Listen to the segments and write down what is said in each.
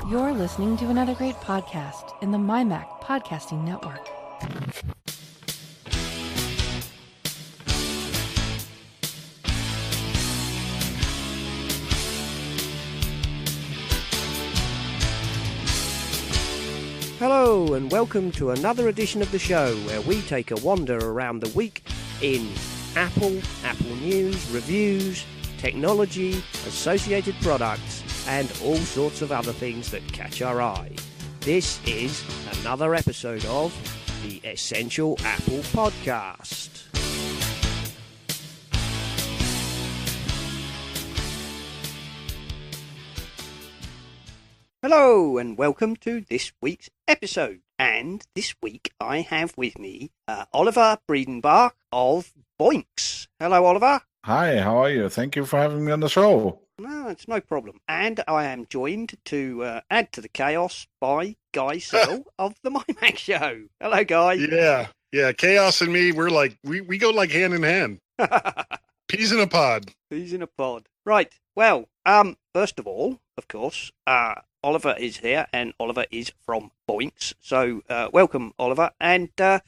You're listening to another great podcast in the MyMac Podcasting Network. Hello and welcome to another edition of the show where we take a wander around the week in Apple news, reviews, technology, associated products, and all sorts of other things that catch our eye. This is another episode of the Essential Apple Podcast. Hello and welcome to this week's episode. And this week I have with me Oliver Breidenbach of Boinx. Hello, Oliver. Hi, how are you? Thank you for having me on the show. No, it's no problem. And I am joined to add to the chaos by Guy Serle of the MyMac Show. Hello, Guy. Yeah. Chaos and me, we're like we go like hand in hand. Peas in a pod. Peas in a pod. Right. Well, first of all, of course, Oliver is here, and Oliver is from Boinx. So, welcome, Oliver. And the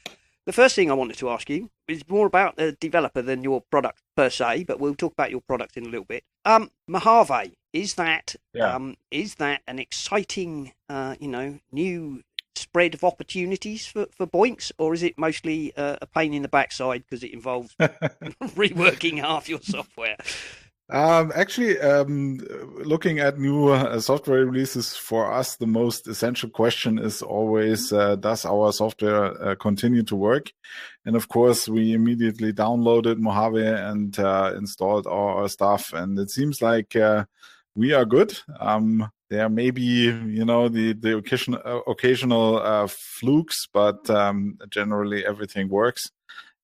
first thing I wanted to ask you is more about the developer than your product per se, but we'll talk about your product in a little bit. Mojave, is that an exciting, new spread of opportunities for Boinx, or is it mostly a pain in the backside because it involves reworking half your software? Looking at new software releases, for us, the most essential question is always, does our software continue to work? And of course, we immediately downloaded Mojave and installed all our stuff. And it seems like we are good. There may be, the occasional flukes, but generally everything works.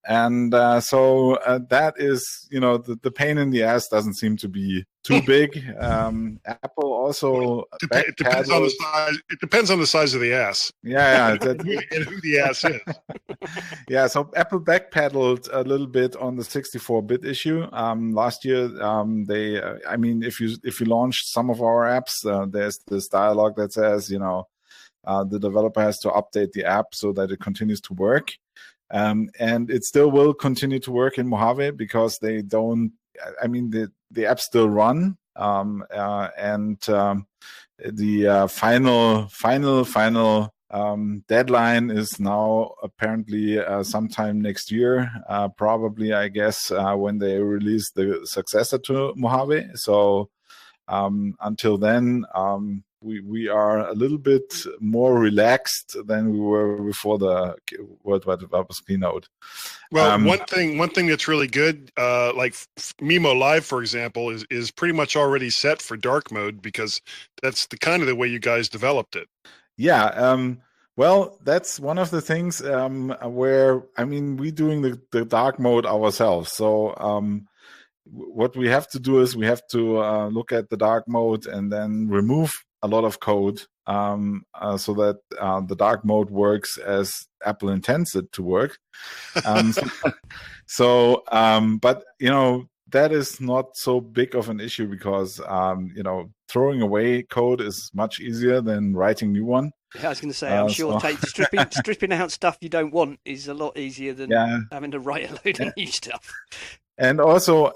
And so that is, the pain in the ass doesn't seem to be too big. Apple also it depends on the size. It depends on the size of the ass. Yeah, and who the ass is. Yeah, so Apple backpedaled a little bit on the 64-bit issue. Last year, if you launched some of our apps, there's this dialogue that says, the developer has to update the app so that it continues to work. And it still will continue to work in Mojave because they don't, the apps still run. The final deadline is now apparently sometime next year, probably, I guess, when they release the successor to Mojave. So until then, we are a little bit more relaxed than we were before the Worldwide Developers Keynote. Well, one thing that's really good, like MIMO Live, for example, is pretty much already set for dark mode because that's the way you guys developed it. Yeah. Well, that's one of the things where, we're doing the dark mode ourselves. So what we have to do is we have to look at the dark mode and then remove a lot of code so that the dark mode works as Apple intends it to work. But that is not so big of an issue because throwing away code is much easier than writing new one. Yeah, I was going to say, I'm sure stripping out stuff you don't want is a lot easier than having to write a load of new stuff. And also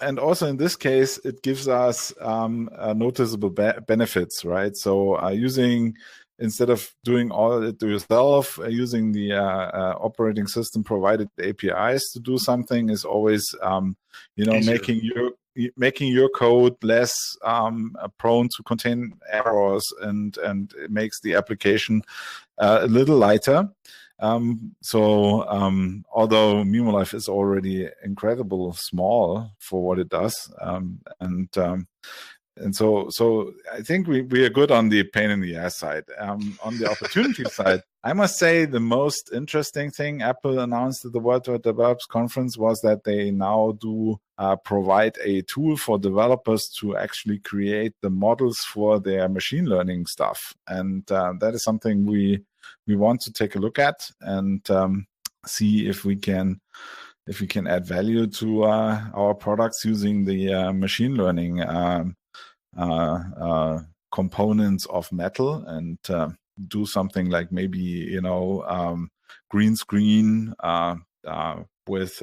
in this case, it gives us noticeable benefits, right? So instead of doing all of it yourself, using the operating system provided APIs to do something is always, making your code less prone to contain errors, and it makes the application a little lighter. Although MIMO Live is already incredible small for what it does, and so I think we are good on the pain in the ass side. On the opportunity side, I must say the most interesting thing Apple announced at the Worldwide Developers Conference was that they now do provide a tool for developers to actually create the models for their machine learning stuff, and that is something we want to take a look at and see if we can add value to our products using the machine learning components of metal and do something like maybe green screen with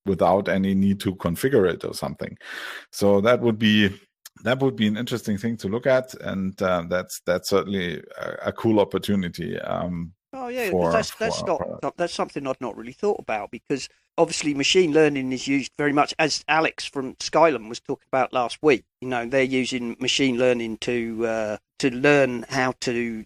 without any need to configure it or something. So that would be an interesting thing to look at, and that's certainly a cool opportunity. Oh yeah, that's something I've not really thought about, because obviously machine learning is used very much, as Alex from Skylum was talking about last week. They're using machine learning to learn how to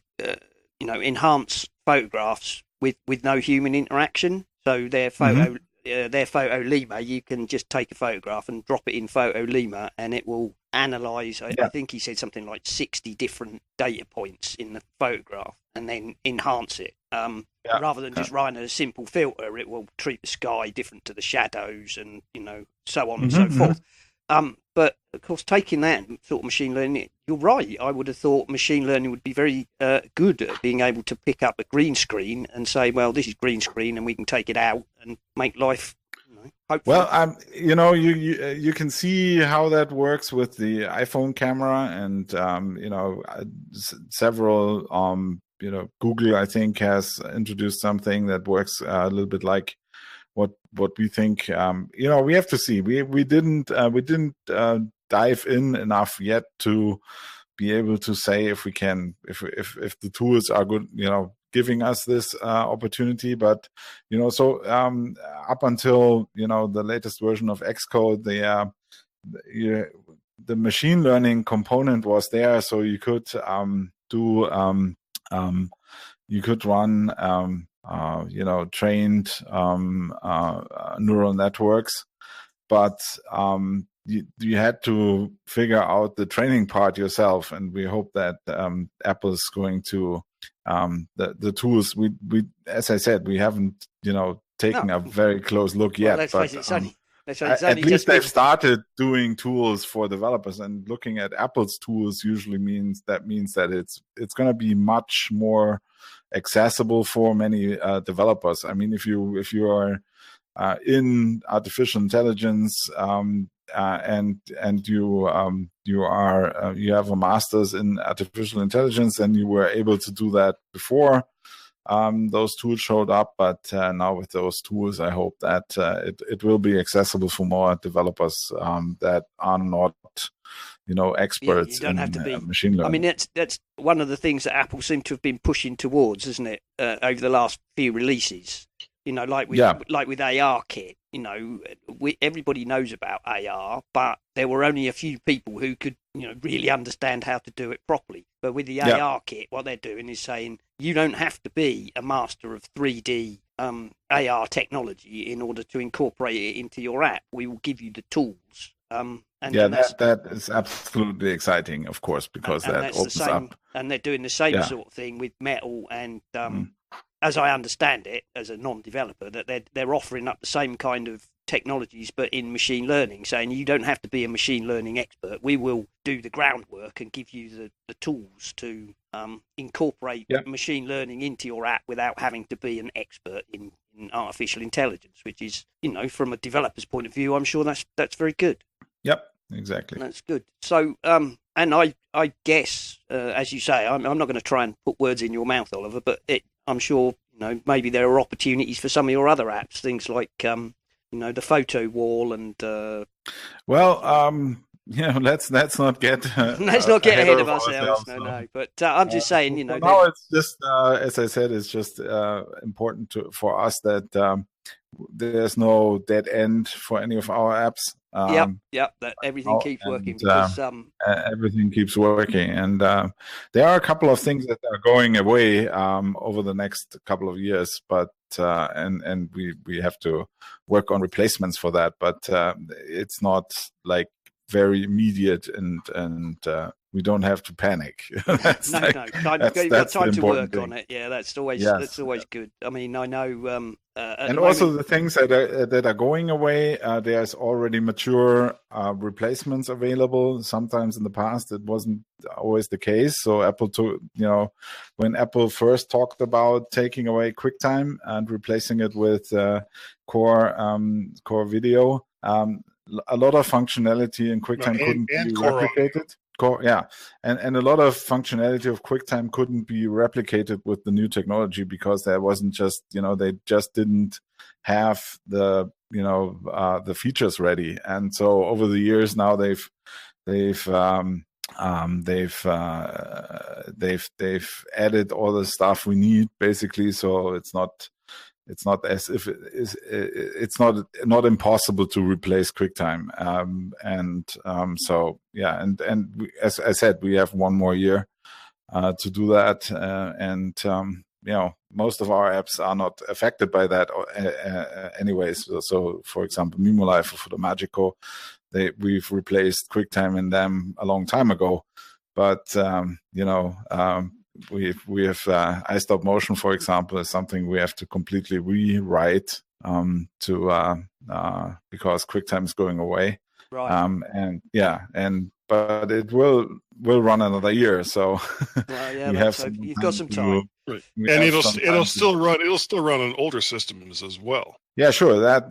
enhance photographs with no human interaction. So their photo Lima, you can just take a photograph and drop it in photo Lima, and it will analyze. I think he said something like 60 different data points in the photograph, and then enhance it. Rather than just running a simple filter, it will treat the sky different to the shadows, and so on and so forth. But of course, taking that sort of machine learning, you're right. I would have thought machine learning would be very good at being able to pick up a green screen and say, well, this is green screen, and we can take it out and make life. Hopefully. Well, you can see how that works with the iPhone camera, and several Google, I think, has introduced something that works a little bit like what we think. We have to see. We didn't dive in enough yet to be able to say if we can, if the tools are good, giving us this opportunity. But up until the latest version of Xcode, the machine learning component was there, so you could you could run trained neural networks, but you had to figure out the training part yourself, and we hope that Apple's going to the tools. We as I said, we haven't taken a very close look yet, but at least they've started doing tools for developers, and looking at Apple's tools usually means that it's going to be much more accessible for many developers. I mean, if you are in artificial intelligence and you have a master's in artificial intelligence, and you were able to do that before those tools showed up, but now with those tools, I hope that it will be accessible for more developers that are not experts in machine learning. I mean, that's one of the things that Apple seem to have been pushing towards, isn't it, over the last few releases? Like with ARKit, everybody knows about AR, but there were only a few people who could, really understand how to do it properly. But with the ARKit, what they're doing is saying you don't have to be a master of 3D AR technology in order to incorporate it into your app. We will give you the tools. That is absolutely exciting, of course, because that opens up. And they're doing the same sort of thing with Metal, and as I understand it, as a non-developer, that they're offering up the same kind of technologies, but in machine learning, saying you don't have to be a machine learning expert. We will do the groundwork and give you the tools to incorporate machine learning into your app without having to be an expert in artificial intelligence, which is, from a developer's point of view, I'm sure that's very good. Yep, exactly. That's good. So, and I guess, as you say, I'm not going to try and put words in your mouth, Oliver, but I'm sure, maybe there are opportunities for some of your other apps, things like, the photo wall and. Let's not get let's not get ahead of ourselves. No. But I'm just saying, now it's just as I said, it's just important for us that there's no dead end for any of our apps. That everything keeps working, because everything keeps working, and there are a couple of things that are going away over the next couple of years, but and we have to work on replacements for that, but it's not like very immediate, and we don't have to panic. You've got time to work on it. Yeah, that's always good. I mean, I know. And also the things that are going away, there's already mature replacements available. Sometimes in the past it wasn't always the case. So Apple when Apple first talked about taking away QuickTime and replacing it with Core Video, a lot of functionality in QuickTime couldn't be replicated. Yeah, and a lot of functionality of QuickTime couldn't be replicated with the new technology because there wasn't just, they just didn't have the the features ready. And so over the years now they've added all the stuff we need basically. So it's not as if it's not impossible to replace QuickTime. So yeah, and we, as I said, we have one more year to do that, most of our apps are not affected by that anyways. So for example, MIMO Live for the Magico, we've replaced QuickTime in them a long time ago, but we have iStop Motion, for example, is something we have to completely rewrite because QuickTime is going away. Right. But it will run another year, so you've got some time. Right. And it'll still run on older systems as well. Yeah, sure. That,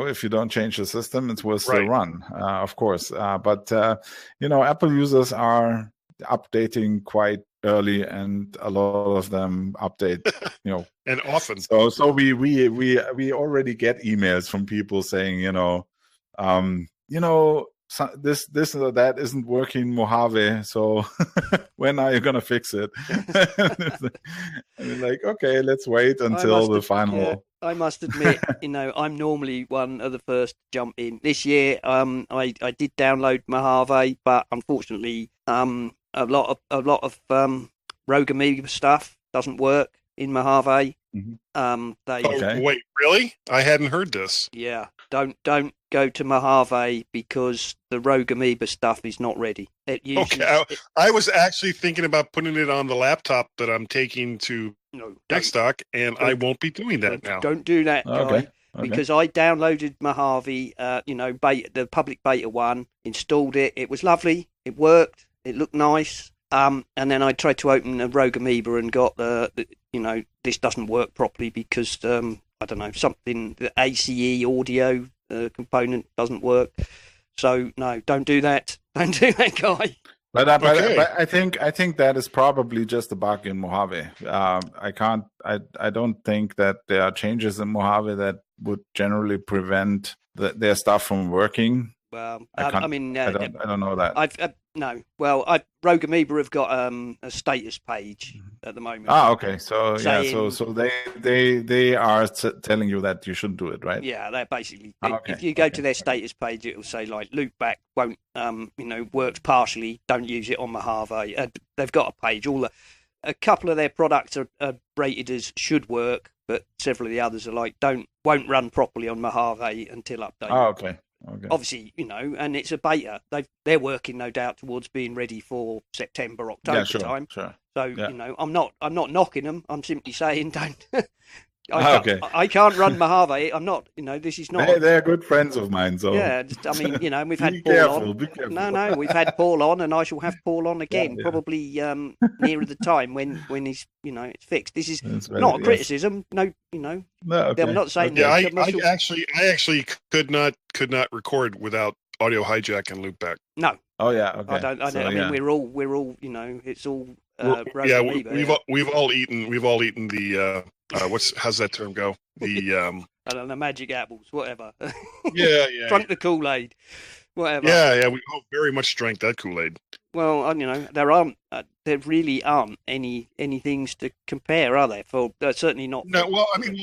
if you don't change the system, it will still run, of course. But Apple users are updating quite early, and a lot of them update, and often. So we already get emails from people saying, this or that isn't working Mojave, so when are you gonna fix it? And we're like, okay, let's wait until the final. Yeah, I must admit, I'm normally one of the first to jump in. This year, I did download Mojave, but unfortunately, a lot of Rogue Amoeba stuff doesn't work in Mojave. Mm-hmm. Wait, really? I hadn't heard this. Yeah, don't go to Mojave because the Rogue Amoeba stuff is not ready. I was actually thinking about putting it on the laptop that I'm taking to Desktop, and I won't be doing that now. Don't do that, guy. Okay. Because I downloaded Mojave, the public beta one, installed it. It was lovely. It worked. It looked nice. And then I tried to open a Rogue Amoeba and got this doesn't work properly because I don't know, something, the ACE audio component doesn't work. So no, don't do that. Don't do that, guy. But I think that is probably just a bug in Mojave. I don't think that there are changes in Mojave that would generally prevent their stuff from working. Well, I don't know that. Rogue Amoeba have got a status page at the moment. Okay. So they are telling you that you shouldn't do it, right? Yeah, they're basically. If you go to their status page, it will say like loopback won't, works partially. Don't use it on Mojave. They've got a page. A couple of their products are rated as should work, but several of the others are like won't run properly on Mojave until updated. Oh, okay. Okay. Obviously, and it's a beta. They're working, no doubt, towards being ready for September, October time. Sure. So I'm not knocking them. I'm simply saying don't. I can't run Mojave. I'm not. This is not. They're good friends of mine. So yeah, we've had Paul on. Be careful. No, we've had Paul on, and I shall have Paul on again, probably nearer the time when he's it's fixed. This is not a criticism. No, No, okay. I'm not saying. Yeah, I actually could not record without audio hijack and loopback. No. Oh yeah. Okay. I mean, we're all. It's all. We've all eaten the how's that term go? The I don't know, magic apples, whatever. Yeah. Drunk the Kool-Aid, whatever. Yeah. We all very much drank that Kool-Aid. Well, there really aren't any things to compare, are there? For certainly not. No,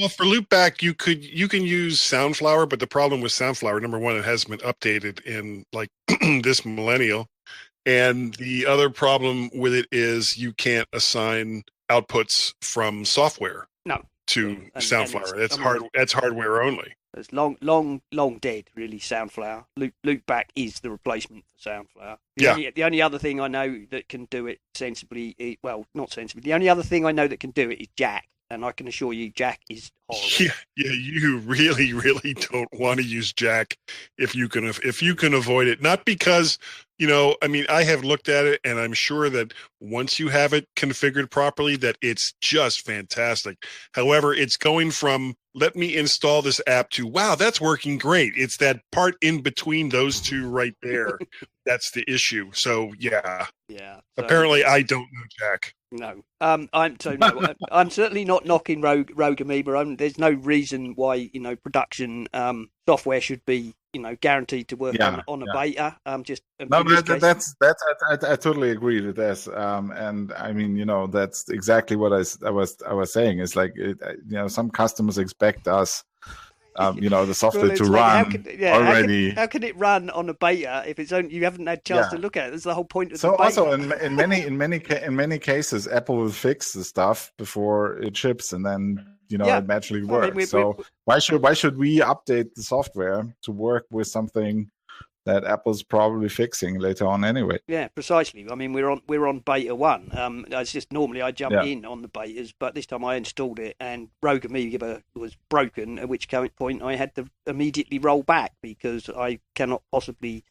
for loopback, you can use Soundflower, but the problem with Soundflower, number one, it hasn't been updated in like this millennial. And the other problem with it is you can't assign outputs from software to Soundflower. That's hardware only. It's long dead, really, Soundflower. Loopback is the replacement for Soundflower. The only other thing I know that can do it sensibly, not sensibly, the only other thing I know that can do it is Jack. And I can assure you, Jack is horrible. Yeah, you really, really don't want to use Jack if you can avoid it. Not because I mean, I have looked at it, and I'm sure that once you have it configured properly, that it's just fantastic. However, it's going from, let me install this app to, wow, that's working great. It's that part in between those two right there. That's the issue. So, yeah. Yeah. So, apparently, I don't know Jack. No. I'm certainly not knocking Rogue Amoeba. There's no reason why, production software should be, guaranteed to work on a beta. I totally agree with this. And I mean, that's exactly what I was saying. It's like, some customers expect us, the software to run already. How can it run on a beta if it's only you haven't had a chance to look at it? That's the whole point of the beta. Also in many cases, Apple will fix the stuff before it ships, and then it magically works. Why should we update the software to work with something that Apple's probably fixing later on anyway? Yeah, precisely. I mean, we're on beta 1. It's just normally I jump in on the betas, but this time I installed it and Rogue Amoeba was broken, at which point I had to immediately roll back because I cannot possibly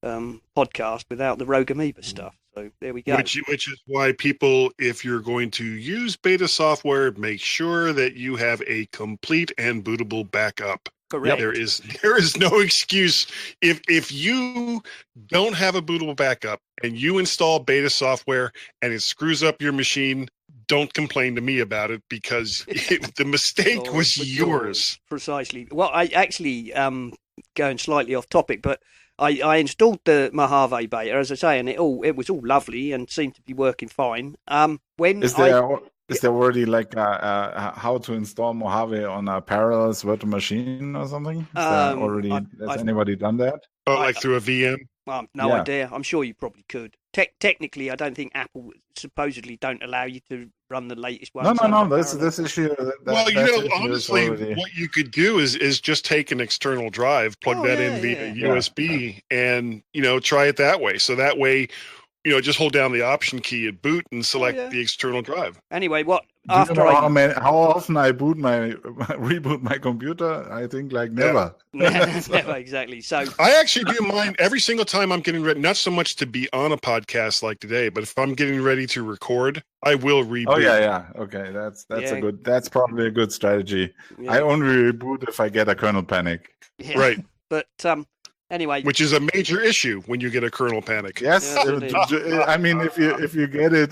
podcast without the Rogue Amoeba stuff. So there we go. Which is why people, if you're going to use beta software, make sure that you have a complete and bootable backup. Correct. There is no excuse if you don't have a bootable backup and you install beta software and it screws up your machine. Don't complain to me about it because the mistake was yours. Precisely. Well, I actually going slightly off topic, but I installed the Mojave beta, as I say, and it was all lovely and seemed to be working fine. Is there already like how to install Mojave on a parallel virtual machine or something? Has anybody done that? Oh, like through a VM? No idea. I'm sure you probably could. Technically, I don't think Apple supposedly don't allow you to run the latest one. No. This issue. Honestly, what you could do is just take an external drive, plug that in via USB, and try it that way. So that way, just hold down the option key at boot and select the external drive. Anyway, how often I reboot my computer? I think like never. Never, exactly. So I actually do mine every single time I'm getting ready, not so much to be on a podcast like today, but if I'm getting ready to record, I will reboot. Oh yeah. Okay, that's probably a good strategy. Yeah. I only reboot if I get a kernel panic. Yeah. Right. But anyway, which is a major issue when you get a kernel panic. Yes, I mean if you get it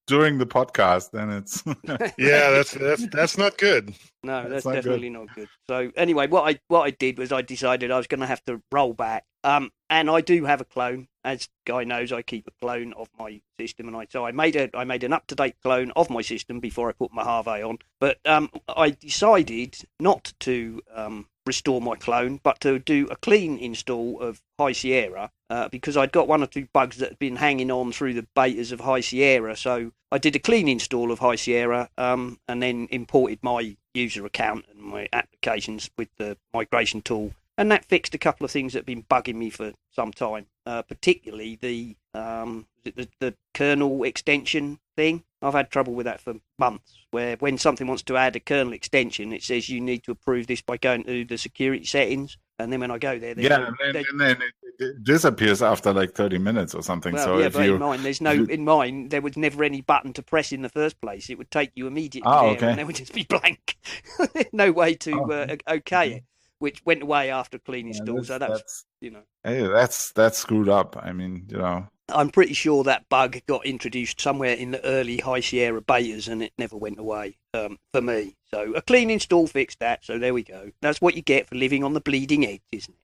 during the podcast, then it's that's not good. No, that's definitely not good. So anyway, what I did was I decided I was going to have to roll back. And I do have a clone, as Guy knows. I keep a clone of my system, and I made an up-to-date clone of my system before I put Mojave on. But I decided not to restore my clone, but to do a clean install of High Sierra because I'd got one or two bugs that had been hanging on through the betas of High Sierra. So I did a clean install of High Sierra and then imported my user account and my applications with the migration tool. And that fixed a couple of things that have been bugging me for some time, particularly the kernel extension thing. I've had trouble with that for months, where when something wants to add a kernel extension, it says you need to approve this by going to the security settings. And then when I go there, and then it disappears after like 30 minutes or something. Well, so yeah, but in mine, there was never any button to press in the first place. It would take you immediately there, and there would just be blank. No way to okay it. Which went away after clean install, so that's Hey, that's screwed up. I mean, I'm pretty sure that bug got introduced somewhere in the early High Sierra betas, and it never went away for me. So a clean install fixed that. So there we go. That's what you get for living on the bleeding edge, isn't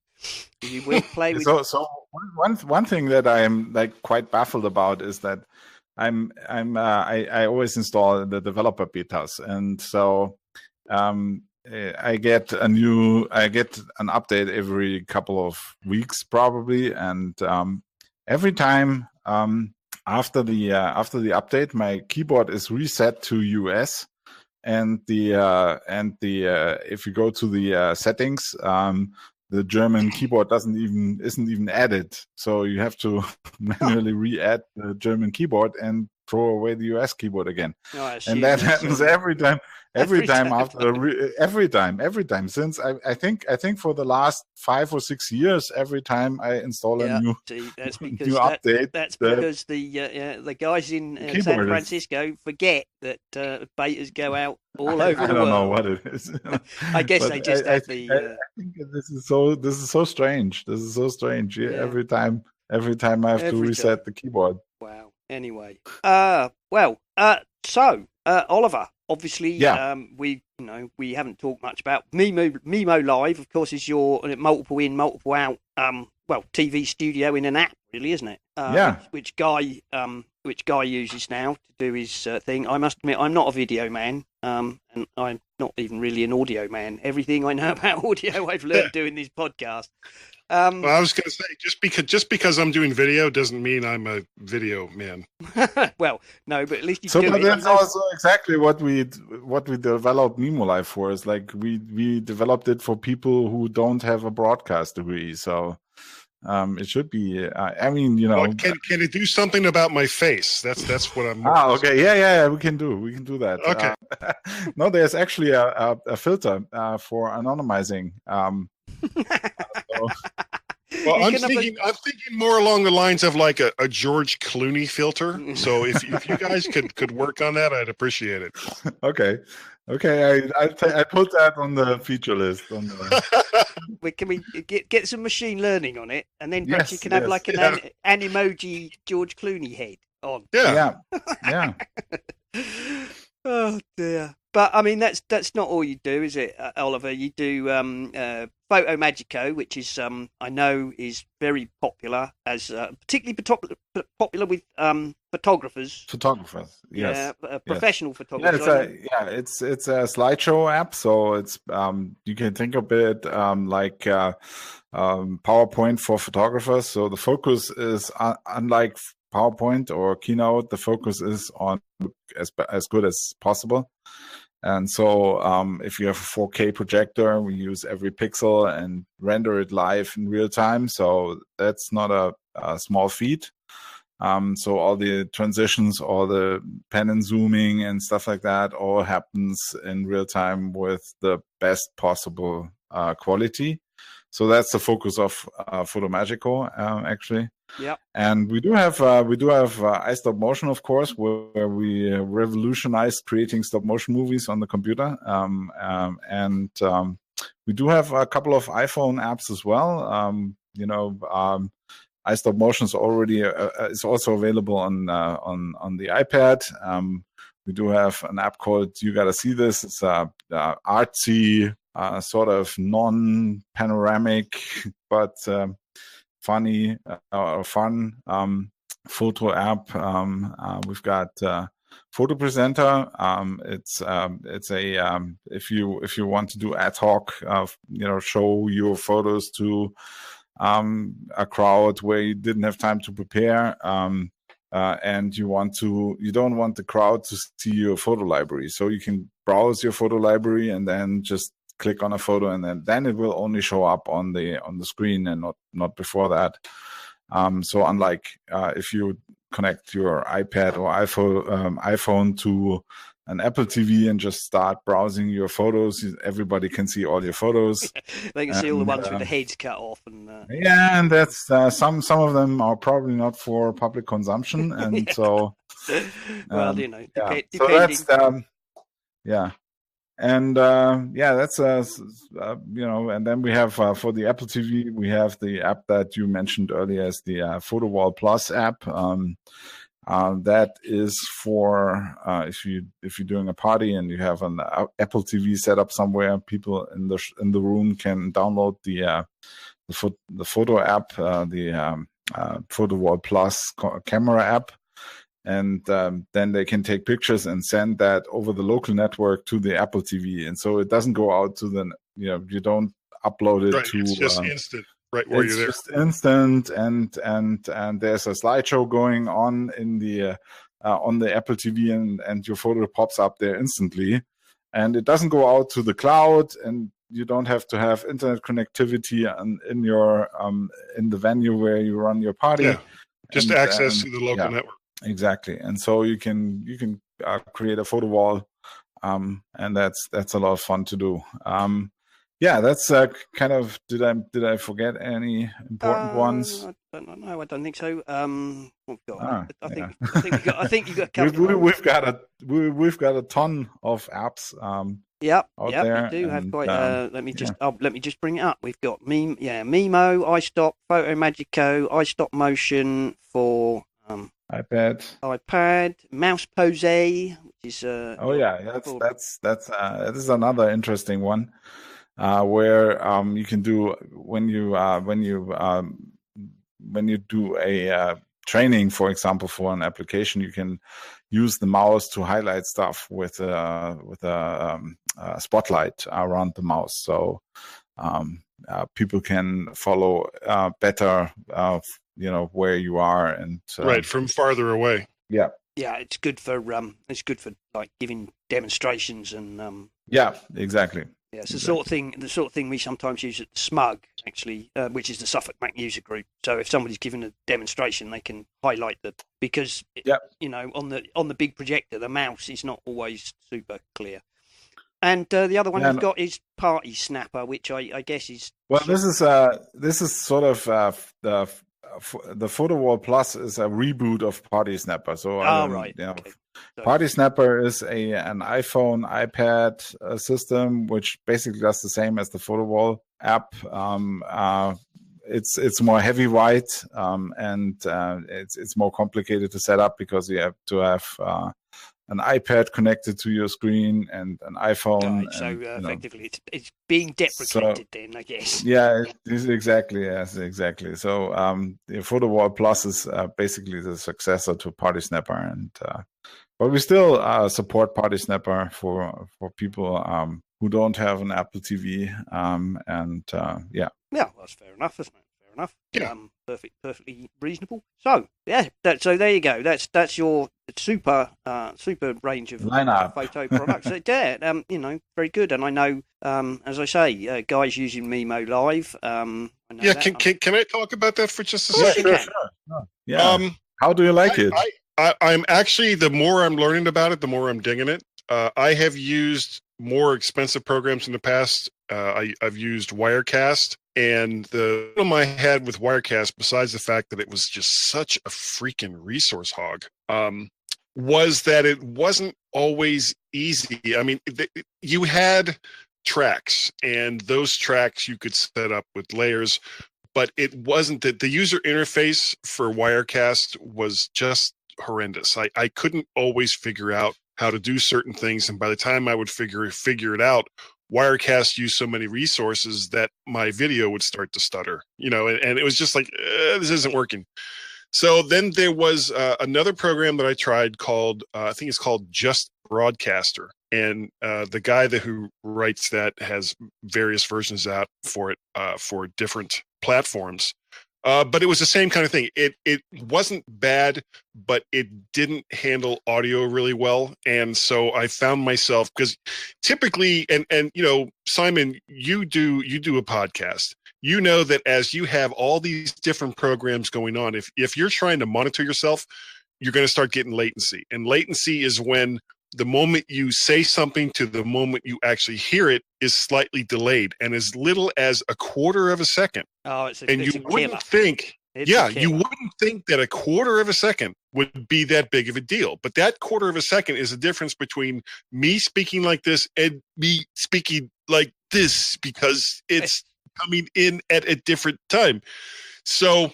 it? You will play with. So one thing that I'm like quite baffled about is that I always install the developer betas, and so. I get an update every couple of weeks probably, and every time after the update, my keyboard is reset to US, and if you go to the settings, the German keyboard isn't even added, so you have to manually re-add the German keyboard, and throw away the US keyboard again. Oh, And that happens every time. Every time since I think for the last 5 or 6 years, every time I install a new update, that's because the guys in San Francisco forget that betas go out all over the world. I don't know what it is. I guess they just have the. I think this is so strange. This is so strange. Yeah. Every time I have to reset the keyboard. Wow. Anyway, so Oliver. Obviously, we haven't talked much about MIMO Live. Of course, is your multiple in, multiple out, TV studio in an app, really, isn't it? Which Guy uses now to do his thing. I must admit, I'm not a video man, and I'm not even really an audio man. Everything I know about audio, I've learned doing these podcasts. Well, I was going to say, just because I'm doing video doesn't mean I'm a video man. Well, no, but at least you do it. But that's also exactly what we developed MIMO Live for. Is like we developed it for people who don't have a broadcast degree. So it should be. I mean, Well, can it do something about my face? That's what I'm. Okay, yeah. We can do that. Okay. No, there's actually a filter for anonymizing. Well, I'm thinking more along the lines of like a George Clooney filter. So if you guys could work on that, I'd appreciate it. Okay. I put that on the feature list. Can we get some machine learning on it, and then perhaps you can have like an emoji George Clooney head on. Yeah. Oh dear. But I mean, that's not all you do, is it, Oliver? You do Photo Magico, which is I know is very popular, as particularly popular with photographers. Yes. Professional photographers. It's a slideshow app, so it's you can think of it like PowerPoint for photographers. So the focus is unlike PowerPoint or Keynote, the focus is on as good as possible. And so if you have a 4K projector, we use every pixel and render it live in real time. So that's not a small feat. So all the transitions, all the pen and zooming and stuff like that all happens in real time with the best possible quality. So that's the focus of Photomagico, actually. Yeah. And we do have iStop Motion, of course, where we revolutionized creating stop motion movies on the computer. And we do have a couple of iPhone apps as well. iStop Motion is already is also available on the iPad. We do have an app called You Gotta See This. It's a artsy, sort of non-panoramic, but funny or fun photo app. We've got Photo Presenter. It's a if you want to do ad hoc, show your photos to a crowd where you didn't have time to prepare, and you don't want the crowd to see your photo library, so you can browse your photo library and then just click on a photo, and then it will only show up on the screen and not before that. So unlike if you connect your iPad or iPhone to an Apple TV and just start browsing your photos, everybody can see all your photos. They can see all the ones with the heads cut off. And that's some of them are probably not for public consumption, and so. Well, depending. So that's And that's and then we have for the Apple TV, we have the app that you mentioned earlier as the Photo Wall Plus app. That is for if you're doing a party and you have an Apple TV set up somewhere, people in the room can download the photo app, the Photo Wall Plus camera app. And then they can take pictures and send that over the local network to the Apple TV. And so it doesn't go out to you don't upload it to. It's just instant, right where you're there. It's just instant, and there's a slideshow going on in the on the Apple TV, and your photo pops up there instantly. And it doesn't go out to the cloud, and you don't have to have internet connectivity in your in the venue where you run your party. Yeah. Just access to the local network. Exactly. And so you can create a photo wall, and that's a lot of fun to do. Yeah, that's kind of. Did I forget any important ones? I don't know. I don't think so. What we've got? I think Yeah. I think you got covered. We've got a ton of apps. Yep, out yep, there. We do have and, quite. Let me just bring it up. We've got MIMO, iStop, Photo Magico, iStop Motion for iPad, Mouse Pose, which is oh yeah, this is another interesting one, where you can do when you do a training, for example, for an application, you can use the mouse to highlight stuff with a spotlight around the mouse, so people can follow better, where you are, and right, from farther away. Yeah. Yeah, it's good for like giving demonstrations and yeah, exactly. Yeah, it's the sort of thing we sometimes use at the SMUG, actually, which is the Suffolk Mac User Group. So if somebody's giving a demonstration, they can highlight because on the big projector, the mouse is not always super clear. And the other one we've got is Party Snapper, which I guess is this is sort of the Photo Wall Plus is a reboot of Party Snapper. So right. Okay. Party Snapper is an iPhone, iPad system, which basically does the same as the Photo Wall app. It's more heavyweight, and it's more complicated to set up because you have to have an iPad connected to your screen and an iPhone. Right, so effectively, it's being deprecated then, I guess. Yeah, exactly. Yes, exactly. So the Photo Wall Plus is basically the successor to Party Snapper, and but we still support Party Snapper for people who don't have an Apple TV, and yeah. Yeah, well, that's fair enough, isn't it? Fair enough. Yeah. Perfectly reasonable. So yeah, so there you go. That's your super range of photo products. Yeah, very good. And I know, as I say, guys using MIMO Live. Can I talk about that for just a second? second? Sure. Yeah. How do you like it? I'm actually, the more I'm learning about it, the more I'm digging it. I have used more expensive programs in the past. I've used Wirecast, and the problem I had with Wirecast, besides the fact that it was just such a freaking resource hog, was that it wasn't always easy. I mean, you had tracks, and those tracks you could set up with layers, but it wasn't that the user interface for Wirecast was just horrendous. I couldn't always figure out how to do certain things, and by the time I would figure it out, Wirecast used so many resources that my video would start to stutter, and it was just like, this isn't working. So then there was another program that I tried called, I think it's called Just Broadcaster. And the guy who writes that has various versions out for it for different platforms. But it was the same kind of thing. It wasn't bad, but it didn't handle audio really well. And so I found myself, because typically, and Simon, you do a podcast. You know that as you have all these different programs going on, if you're trying to monitor yourself, you're going to start getting latency. And latency is when the moment you say something to the moment you actually hear it is slightly delayed, and as little as a quarter of a second. Oh, you wouldn't think that a quarter of a second would be that big of a deal. But that quarter of a second is the difference between me speaking like this and me speaking like this, because it's coming in at a different time. So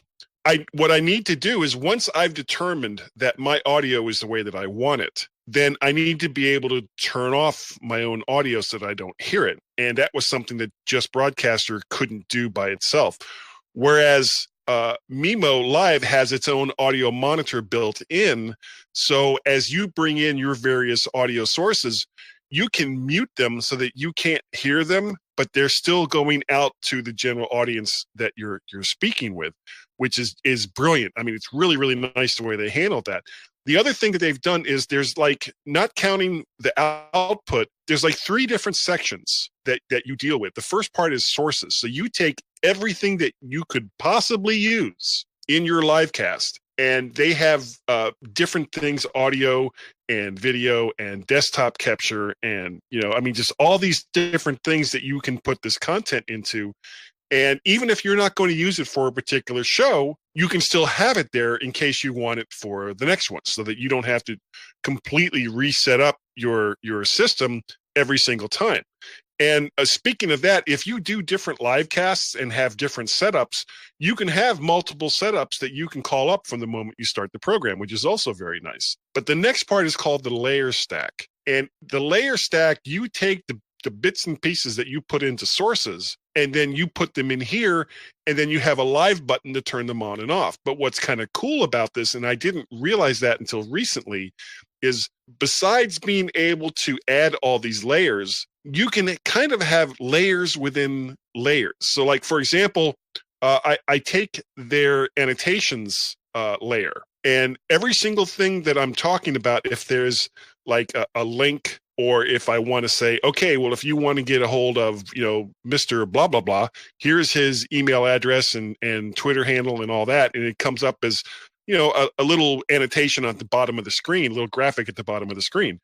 what I need to do is, once I've determined that my audio is the way that I want it, then I need to be able to turn off my own audio so that I don't hear it. And that was something that Just Broadcaster couldn't do by itself. Whereas MIMO Live has its own audio monitor built in. So as you bring in your various audio sources, you can mute them so that you can't hear them, but they're still going out to the general audience that you're speaking with, which is brilliant. I mean, it's really, really nice the way they handled that. The other thing that they've done is there's, like, not counting the output, there's like 3 different sections that you deal with. The first part is sources. So you take everything that you could possibly use in your live cast and they have different things, audio and video and desktop capture, and just all these different things that you can put this content into. And even if you're not going to use it for a particular show, you can still have it there in case you want it for the next one, so that you don't have to completely reset up your system every single time. And speaking of that, if you do different live casts and have different setups, you can have multiple setups that you can call up from the moment you start the program, which is also very nice. But the next part is called the layer stack. And the layer stack, you take the bits and pieces that you put into sources, and then you put them in here, and then you have a live button to turn them on and off. But what's kind of cool about this, and I didn't realize that until recently, is besides being able to add all these layers, you can kind of have layers within layers. So like, for example, I take their annotations layer, and every single thing that I'm talking about, if there's like a link, or if I want to say, okay, well, if you want to get a hold of, Mr. blah, blah, blah, here's his email address and Twitter handle and all that. And it comes up as, a little annotation at the bottom of the screen, a little graphic at the bottom of the screen.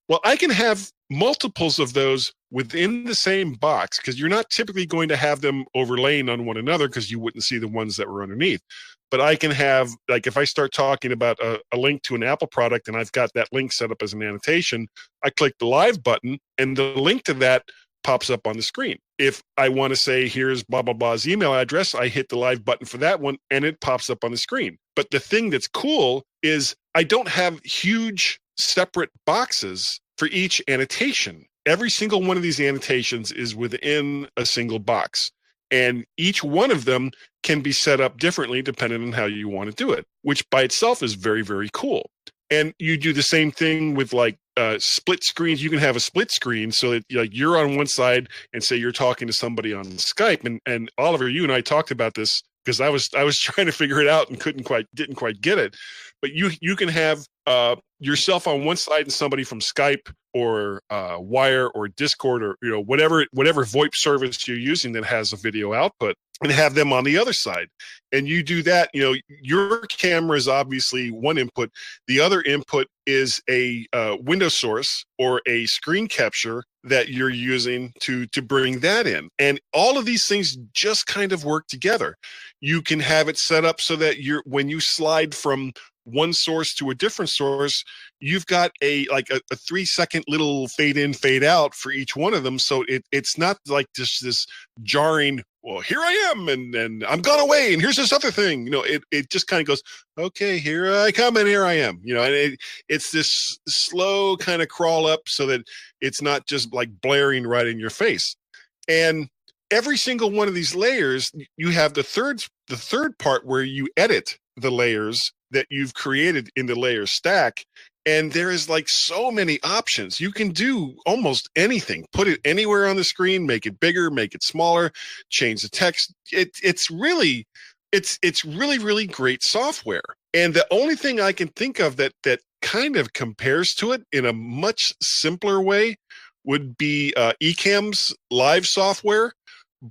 Well, I can have multiples of those within the same box, because you're not typically going to have them overlaying on one another, because you wouldn't see the ones that were underneath. But I can have, like, if I start talking about a link to an Apple product and I've got that link set up as an annotation, I click the live button and the link to that pops up on the screen. If I want to say, here's blah, blah, blah's email address, I hit the live button for that one and it pops up on the screen. But the thing that's cool is I don't have huge separate boxes for each annotation. Every single one of these annotations is within a single box, and each one of them can be set up differently depending on how you want to do it, which by itself is very, very cool. And you do the same thing with like split screens. You can have a split screen so that you're on one side and say you're talking to somebody on Skype. And Oliver, you and I talked about this because I was trying to figure it out and didn't quite get it. But you can have yourself on one side and somebody from Skype or Wire or Discord or whatever VoIP service you're using that has a video output, and have them on the other side. And you do that, your camera is obviously one input. The other input is a window source or a screen capture that you're using to bring that in. And all of these things just kind of work together. You can have it set up so that when you slide from one source to a different source, you've got a 3-second little fade in, fade out for each one of them. So it's not like this jarring, well, here I am, and I'm gone away, and here's this other thing. It just kind of goes, okay, here I come, and here I am. And it's this slow kind of crawl up so that it's not just like blaring right in your face. And every single one of these layers, you have the third part where you edit the layers that you've created in the layer stack. And there is like so many options. You can do almost anything. Put it anywhere on the screen, make it bigger, make it smaller, change the text. It's really great software. And the only thing I can think of that kind of compares to it in a much simpler way would be Ecamm's live software.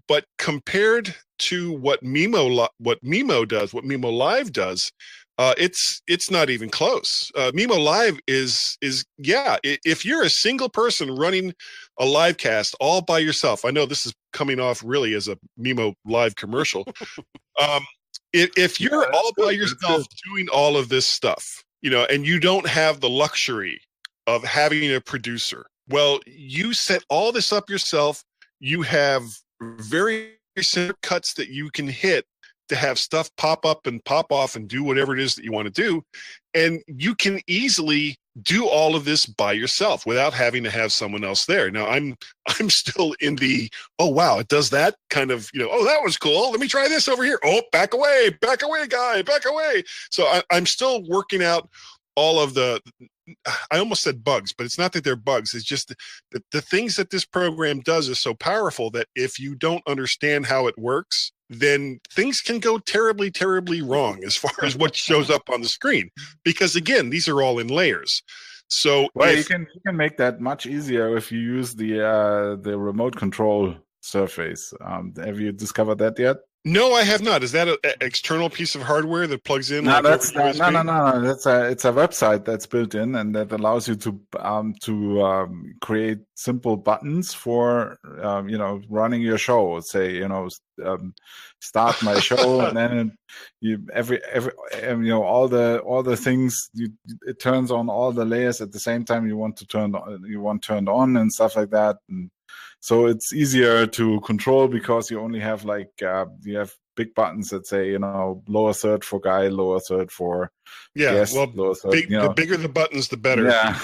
But compared to what MIMO does, what MIMO Live does, it's not even close. MIMO Live is if you're a single person running a live cast all by yourself, I know this is coming off really as a MIMO Live commercial. If you're all by yourself doing all of this stuff, and you don't have the luxury of having a producer, well, you set all this up yourself. You have very simple cuts that you can hit to have stuff pop up and pop off and do whatever it is that you want to do. And you can easily do all of this by yourself without having to have someone else there. Now I'm still in the, oh, wow, it does that kind of, oh, that was cool. Let me try this over here. Oh, back away, guy, back away. So I'm still working out all of I almost said bugs, but it's not that they're bugs. It's just the things that this program does is so powerful that if you don't understand how it works, then things can go terribly, terribly wrong as far as what shows up on the screen. Because again, these are all in layers. So you can make that much easier if you use the remote control surface. Have you discovered that yet? No, I have not. Is that an external piece of hardware that plugs in? No, like that's over USB? no. It's a website that's built in, and that allows you to create simple buttons for running your show. Say start my show, and then you all the things it turns on all the layers at the same time you want turned on and stuff like that. And so it's easier to control because you only have you have big buttons that say, lower third for guy, lower third for guest, lower third. The bigger the buttons, the better. Yeah.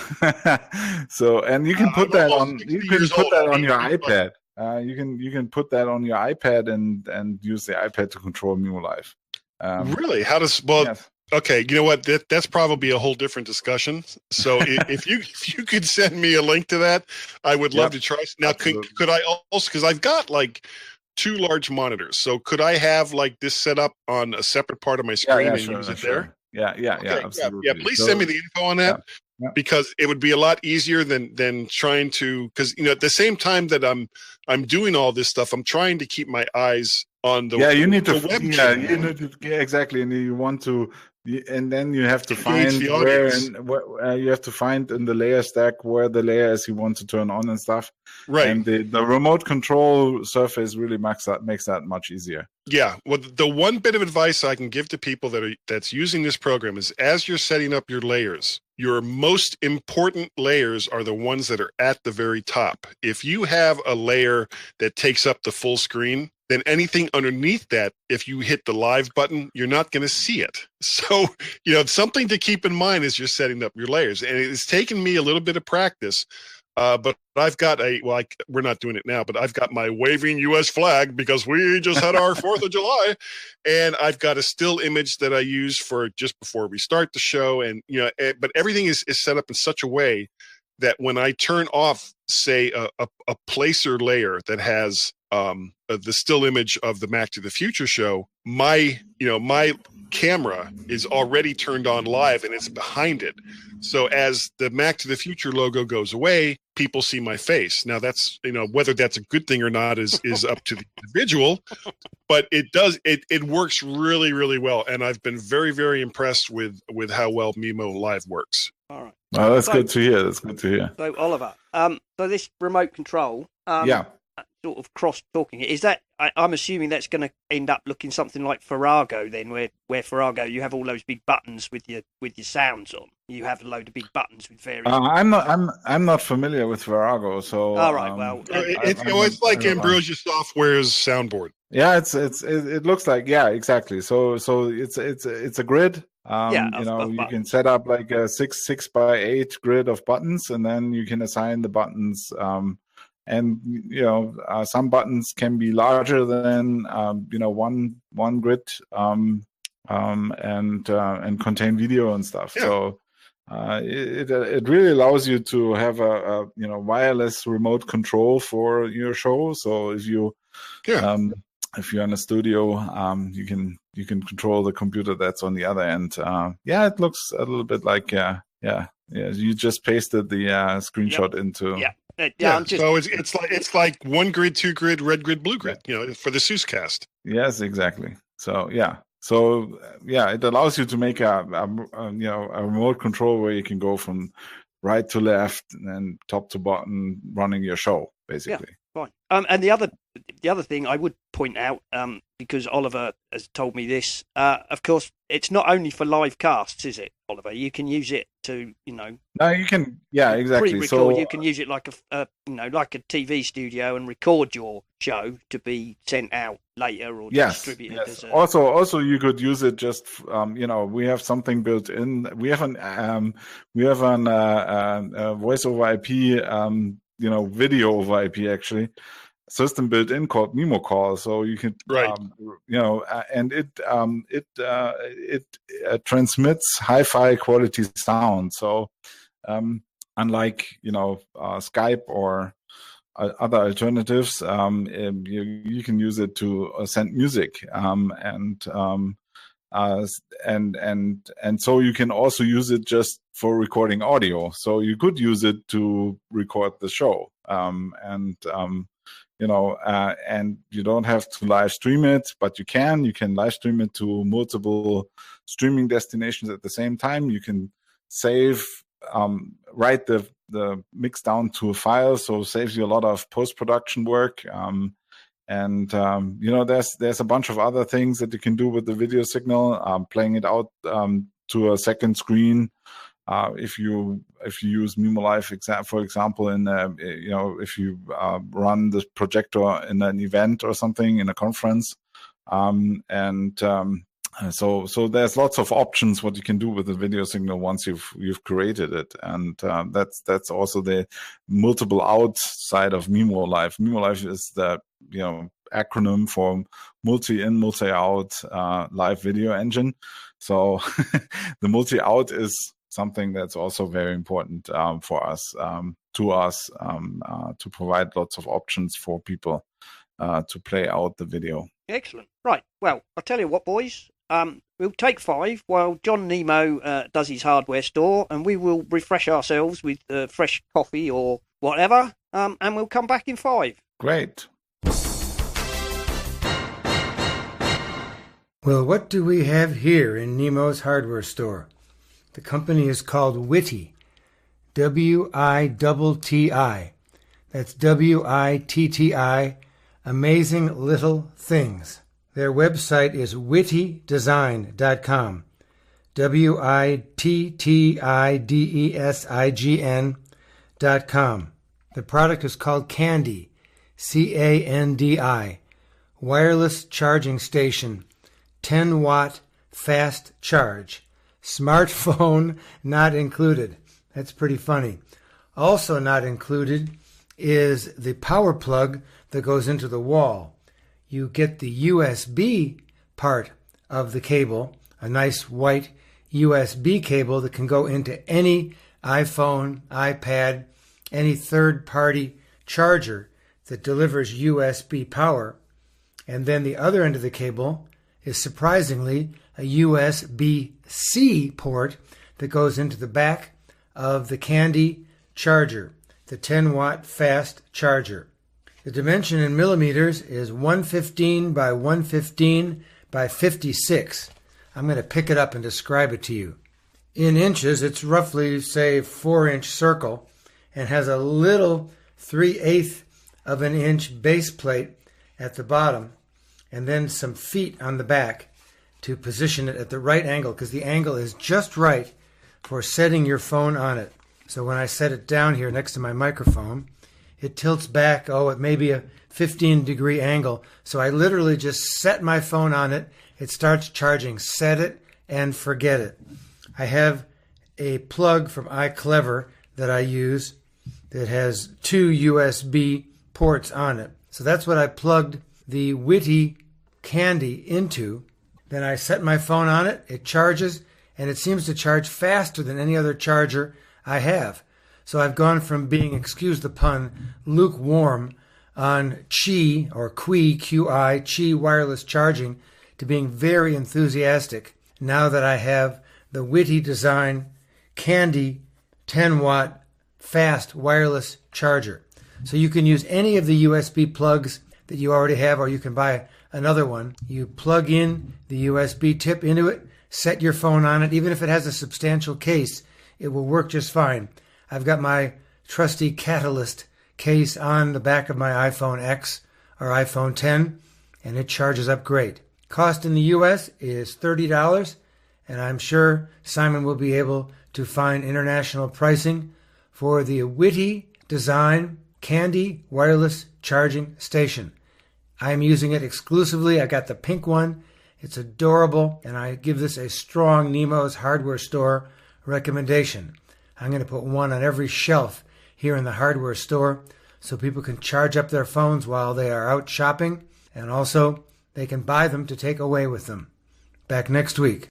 So, and you can put that on. You can put that on your iPad. You can put that on your iPad and use the iPad to control MIMO Live. Really? How does? Well, yes. Okay. You know what? That's probably a whole different discussion. So if you could send me a link to that, I would love to try. Now, could I also, because I've got like 2 large monitors, so could I have like this set up on a separate part of my screen and use it there? Yeah, absolutely. Yeah, please send me the info on that. Yeah. Because it would be a lot easier than trying to, because at the same time that I'm doing all this stuff, I'm trying to keep my eyes on the exactly, and you want to, and then you have to find you have to find in the layer stack where the layer is you want to turn on and stuff. Right. And the remote control surface really makes that much easier. Yeah. Well, the one bit of advice I can give to people that's using this program is, as you're setting up your layers, your most important layers are the ones that are at the very top. If you have a layer that takes up the full screen, then anything underneath that, if you hit the live button, you're not going to see it. So, something to keep in mind as you're setting up your layers. And it's taken me a little bit of practice, but I've got we're not doing it now, but I've got my waving U.S. flag because we just had our 4th of July. And I've got a still image that I use for just before we start the show. And, but everything is set up in such a way that when I turn off, say, a placer layer that has the still image of the Mac to the Future show, my camera is already turned on live and it's behind it. So as the Mac to the Future logo goes away, people see my face. Now that's, whether that's a good thing or not is up to the individual, but it works really, really well. And I've been very, very impressed with how well MIMO Live works. All right. Oh, that's good to hear. That's good to hear. So Oliver, so this remote control, sort of cross-talking it, is that, I'm assuming that's going to end up looking something like Farrago then, where Farrago, you have all those big buttons with your sounds on. You have a load of big buttons with various. I'm not familiar with Farrago, so. All right, well, it's like Ambrosia Software's soundboard. Yeah, it looks like, exactly. So it's a grid. You can set up like a 6 by 8 grid of buttons, and then you can assign the buttons. And some buttons can be larger than one grid, and contain video and stuff. Yeah. So it really allows you to have a wireless remote control for your show. So if you're in a studio, you can control the computer that's on the other end. It looks a little bit like you just pasted the screenshot into. Yeah. So it's like 1 grid, 2 grid, red grid, blue grid. For the Seusscast. Yes, exactly. So it allows you to make a remote control where you can go from right to left and top to bottom, running your show basically. Yeah, fine. And the other thing I would point out, because Oliver has told me this, of course, it's not only for live casts, is it, Oliver? You can use it to, No, you can. Yeah, exactly. Pre-record. So you can use it like a TV studio and record your show to be sent out later or distributed. Yes. Also, you could use it just. We have something built in. We have an voice over IP. Video over IP actually. System built in called MIMO Call, so you can and it transmits hi-fi quality sound. So unlike Skype or other alternatives, you can use it to send music, and so you can also use it just for recording audio. So you could use it to record the show, and you don't have to live stream it, but you can live stream it to multiple streaming destinations at the same time. You can save, write the mix down to a file, so saves you a lot of post-production work. There's a bunch of other things that you can do with the video signal, playing it out to a second screen. If you use MIMO Live, for example, if you run the projector in an event or something in a conference, so there's lots of options what you can do with the video signal once you've created it, and that's also the multiple out side of MIMO Live. MIMO Live is the acronym for multi-in, multi-out live video engine. So the multi-out is something that's also very important for us, to provide lots of options for people to play out the video. Excellent. Right. Well, I'll tell you what, boys. We'll take 5 while John Nemo does his hardware store, and we will refresh ourselves with fresh coffee or whatever, and we'll come back in 5. Great. Well, what do we have here in Nemo's hardware store? The company is called Witti, W-I-T-T-I. That's W-I-T-T-I, Amazing Little Things. Their website is wittidesign.com, WITTIDESIGN.com. The product is called Candy, C-A-N-D-I, wireless charging station, 10-watt fast charge. Smartphone not included. That's pretty funny. Also not included is the power plug that goes into the wall. You get the USB part of the cable, a nice white USB cable that can go into any iPhone, iPad, any third-party charger that delivers USB power. And then the other end of the cable is surprisingly a USB-C port that goes into the back of the Candy charger, the 10-watt fast charger. The dimension in millimeters is 115 by 115 by 56. I'm going to pick it up and describe it to you. In inches, it's roughly, say, 4-inch circle and has a little 3/8 of an inch base plate at the bottom and then some feet on the back to position it at the right angle, because the angle is just right for setting your phone on it. So when I set it down here next to my microphone, it tilts back, at maybe a 15-degree angle. So I literally just set my phone on it. It starts charging. Set it and forget it. I have a plug from iClever that I use that has 2 USB ports on it. So that's what I plugged the Witti Candy into. Then I set my phone on it. It charges, and it seems to charge faster than any other charger I have. So I've gone from being, excuse the pun, lukewarm on Qi or Qi, Q-I, Qi wireless charging to being very enthusiastic now that I have the Witti Design Candy 10-watt fast wireless charger. So you can use any of the USB plugs that you already have, or you can buy another one. You plug in the USB tip into it, set your phone on it. Even if it has a substantial case, it will work just fine. I've got my trusty Catalyst case on the back of my iPhone X or iPhone 10, and it charges up great. Cost in the U.S. is $30, and I'm sure Simon will be able to find international pricing for the Witti Design Candy wireless charging station. I'm using it exclusively. I got the pink one. It's adorable, and I give this a strong Nemo's hardware store recommendation. I'm going to put one on every shelf here in the hardware store so people can charge up their phones while they are out shopping, and also they can buy them to take away with them. Back next week.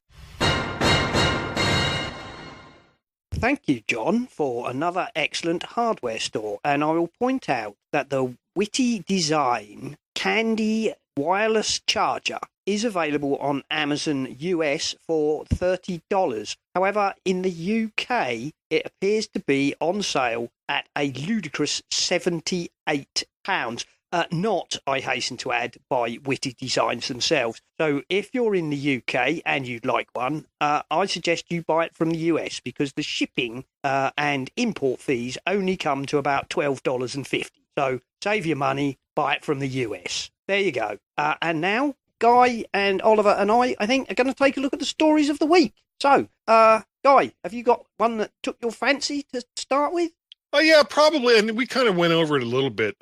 Thank you, John, for another excellent hardware store. And I will point out that the Witti Design Candy wireless charger is available on Amazon US for $30. However, in the UK, it appears to be on sale at a ludicrous £78. Not, I hasten to add, by Witty Designs themselves. So if you're in the UK and you'd like one, I suggest you buy it from the US, because the shipping and import fees only come to about $12.50. So save your money, buy it from the US. There you go. And now, Guy and Oliver and I think, are going to take a look at the stories of the week. So, Guy, have you got one that took your fancy to start with? Oh yeah, probably. And we kind of went over it a little bit.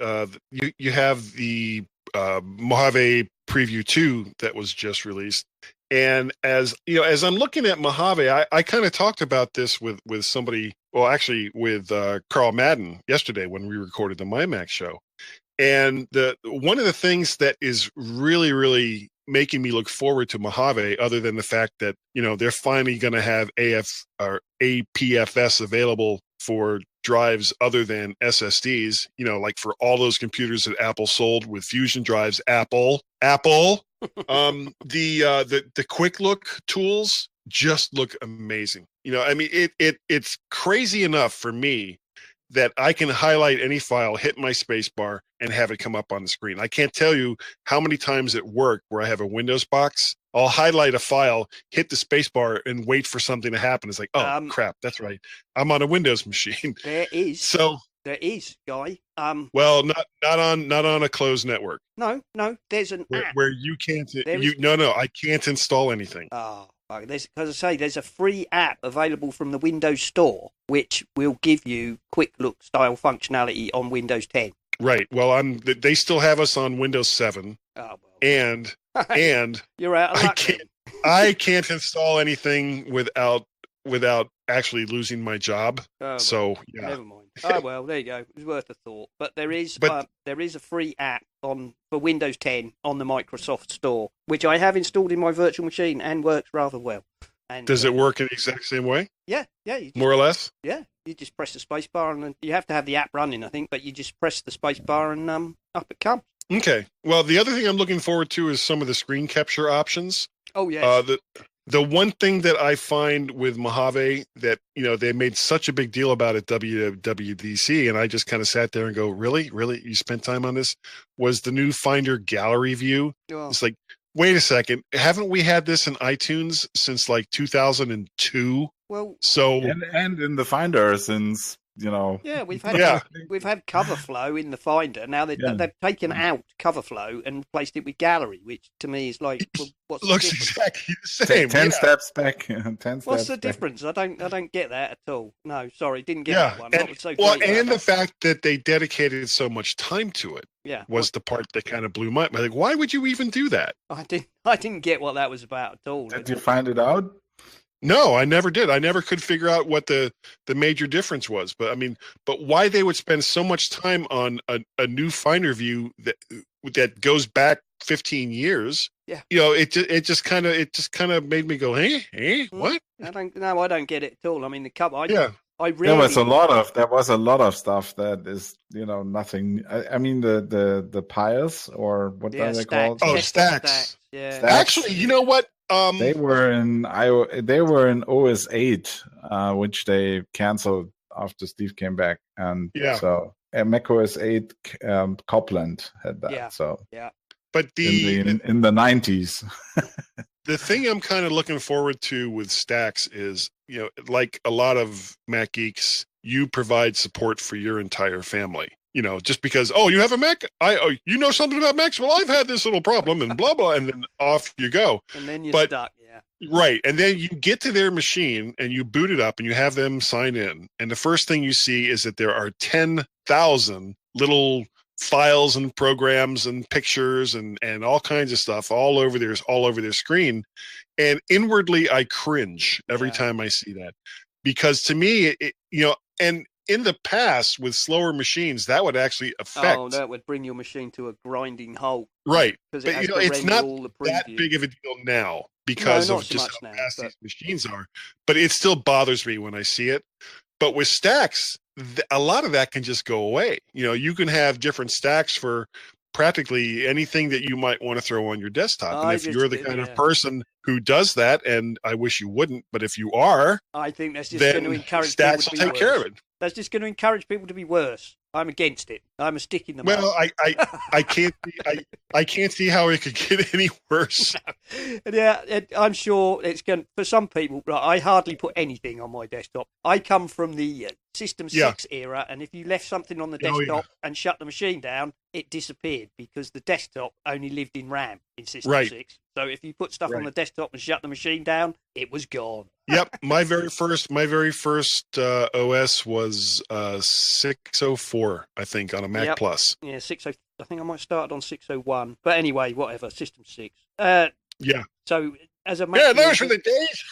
You have the Mojave Preview 2 that was just released, and as you know, as I'm looking at Mojave, I kind of talked about this with somebody. Well, actually, with Carl Madden yesterday when we recorded the MyMac Show, and one of the things that is really making me look forward to Mojave, other than the fact that they're finally going to have APFS available for drives other than SSDs, like for all those computers that Apple sold with Fusion drives. Apple. The quick look tools just look amazing. It's crazy enough for me that I can highlight any file, hit my space bar, and have it come up on the screen. I can't tell you how many times at work where I have a Windows box, I'll highlight a file, hit the space bar, and wait for something to happen. It's like, oh, crap, that's right. I'm on a Windows machine. There is, Guy. Well, not on a closed network. No, there's an app. Where you can't, I can't install anything. Oh. As I say, there's a free app available from the Windows Store, which will give you quick look style functionality on Windows 10. Right. Well, they still have us on Windows 7. Oh, well. And you're out of luck. I can't install anything without actually losing my job. Oh, well, so yeah. Never mind. Oh well, there you go. It was worth a thought. But there is a free app for Windows 10 on the Microsoft Store, which I have installed in my virtual machine and works rather well. And does it work in the exact same way? Yeah. More or less. Yeah, you just press the space bar, and you have to have the app running, I think. But you just press the space bar, and up it comes. Okay. Well, the other thing I'm looking forward to is some of the screen capture options. Oh yes. The one thing that I find with Mojave that, they made such a big deal about at WWDC, and I just kind of sat there and go, really? You spent time on this? Was the new Finder gallery view. Oh. It's like, wait a second. Haven't we had this in iTunes since like 2002? Well, so and in the Finder since, Yeah, we've had cover flow in the Finder. Now they've taken out cover flow and replaced it with gallery, which to me is like, well, what's looks the exactly the same. 10 steps back. 10 steps what's the back. difference? I don't get that at all. No, sorry, didn't get that one. And the fact that they dedicated so much time to it was the part that kind of blew my mind. Like, why would you even do that? I didn't get what that was about at all. Did you find it out? No, I never did. I never could figure out what the major difference was. But why they would spend so much time on a new Finder view that goes back 15 years? Yeah. It just kind of made me go, hey, what? I don't get it at all. I mean, the cover. I really. There was a lot of stuff that is, nothing. I mean, the piles, or what are they called? Oh, stacks. Yeah. Stacks. Actually, you know what? They were in OS 8, which they canceled after Steve came back, and so Mac OS 8 Copland had that. Yeah. So but in the 90s. The thing I'm kind of looking forward to with stacks is, like a lot of Mac geeks, you provide support for your entire family. Just because, you have a Mac? You know something about Macs? Well, I've had this little problem and blah, blah, and then off you go. And then you're stuck, yeah. Right. And then you get to their machine and you boot it up and you have them sign in. And the first thing you see is that there are 10,000 little files and programs and pictures and all kinds of stuff all over their screen. And inwardly, I cringe every time I see that. Because to me, and in the past, with slower machines, that would actually affect. Oh, that would bring your machine to a grinding halt. Right. Because but it's not that big of a deal now because of just how fast these machines are. But it still bothers me when I see it. But with stacks, a lot of that can just go away. You can have different stacks for practically anything that you might want to throw on your desktop. And if you're the kind of person who does that, and I wish you wouldn't, but if you are, I think that's just going to encourage stacks people to be will take care of it. That's just going to encourage people to be worse. I'm against it. I'm a stick in the Well, mud. I can't see how it could get any worse. Yeah, I'm sure it's going for some people. Right, I hardly put anything on my desktop. I come from the System 6 era, and if you left something on the desktop and shut the machine down, it disappeared because the desktop only lived in RAM in System 6. So if you put stuff on the desktop and shut the machine down, it was gone. Yep, my very first OS was 604, I think, on a Mac Plus. Yeah, 60. I think I might start on 601, but anyway, whatever. System 6. Yeah. So as a Mac, yeah, those were the days.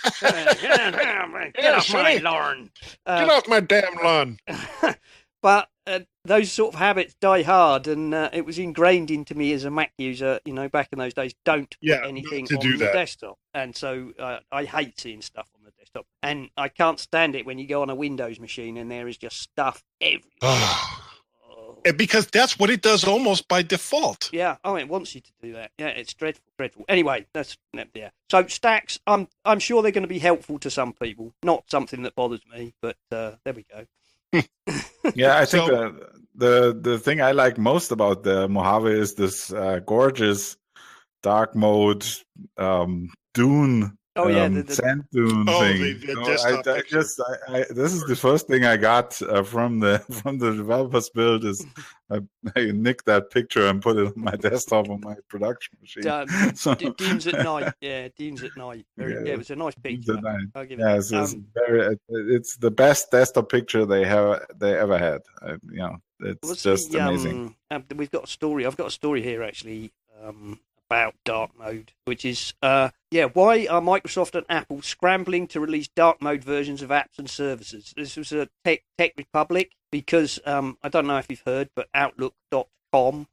Get off my lawn. Get off my damn lawn. But those sort of habits die hard, and it was ingrained into me as a Mac user, back in those days, don't put anything on the desktop. And so I hate seeing stuff on the desktop. And I can't stand it when you go on a Windows machine and there is just stuff everywhere. Because that's what it does almost by default. Yeah. Oh, it wants you to do that. Yeah, it's dreadful. Anyway, So stacks, I'm sure they're going to be helpful to some people. Not something that bothers me, but there we go. Yeah, I think the thing I like most about the Mojave is this gorgeous dark mode dune. Sand dune thing. This is the first thing I got from the developers build is I nicked that picture and put it on my desktop on my production machine. Dunes at night. Yeah, Dunes at night. It was a nice picture. I'll give it. It's the best desktop picture they ever had. It's just amazing. We've got a story. I've got a story here actually. About dark mode, which is why are Microsoft and Apple scrambling to release dark mode versions of apps and services? This was a Tech Republic because I don't know if you've heard, but Outlook.com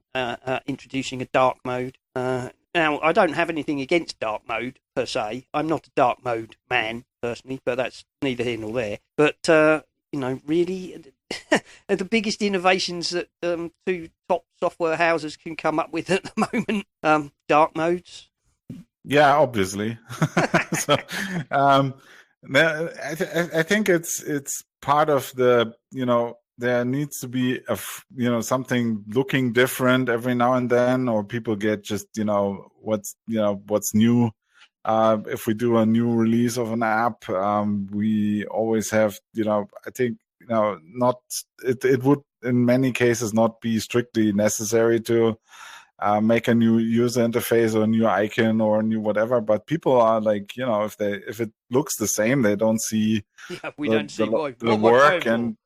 introducing a dark mode. Now I don't have anything against dark mode per se. I'm not a dark mode man personally, but that's neither here nor there. But really. The biggest innovations that two top software houses can come up with at the moment, dark modes. Yeah, obviously. So, I think it's part of the there needs to be something looking different every now and then, or people get just what's new. If we do a new release of an app, we always have I think. It would in many cases not be strictly necessary to make a new user interface or a new icon or a new whatever, but people are like, if it looks the same, they don't see the work and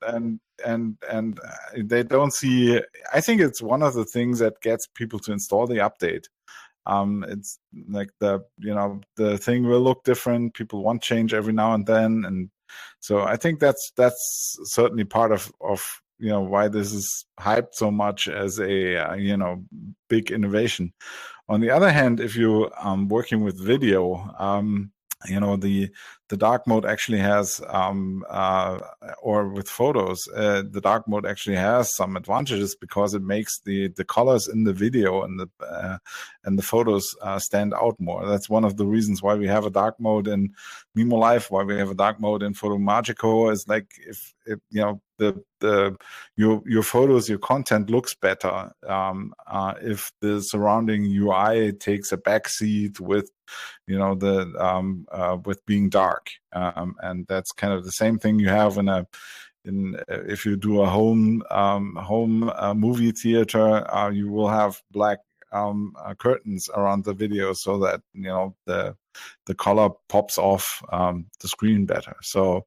they don't see. I think it's one of the things that gets people to install the update. It's like the thing will look different. People want change every now and then, and so I think that's certainly part of why this is hyped so much as a big innovation. On the other hand, if you working with video, the dark mode actually has or with photos, the dark mode actually has some advantages because it makes the colors in the video and the photos stand out more. That's one of the reasons why we have a dark mode in MIMO Live, why we have a dark mode in PhotoMagico. Is like if your photos, your content looks better if the surrounding UI takes a backseat with with being dark, and that's kind of the same thing you have if you do a home movie theater, you will have black curtains around the video so that the color pops off the screen better. So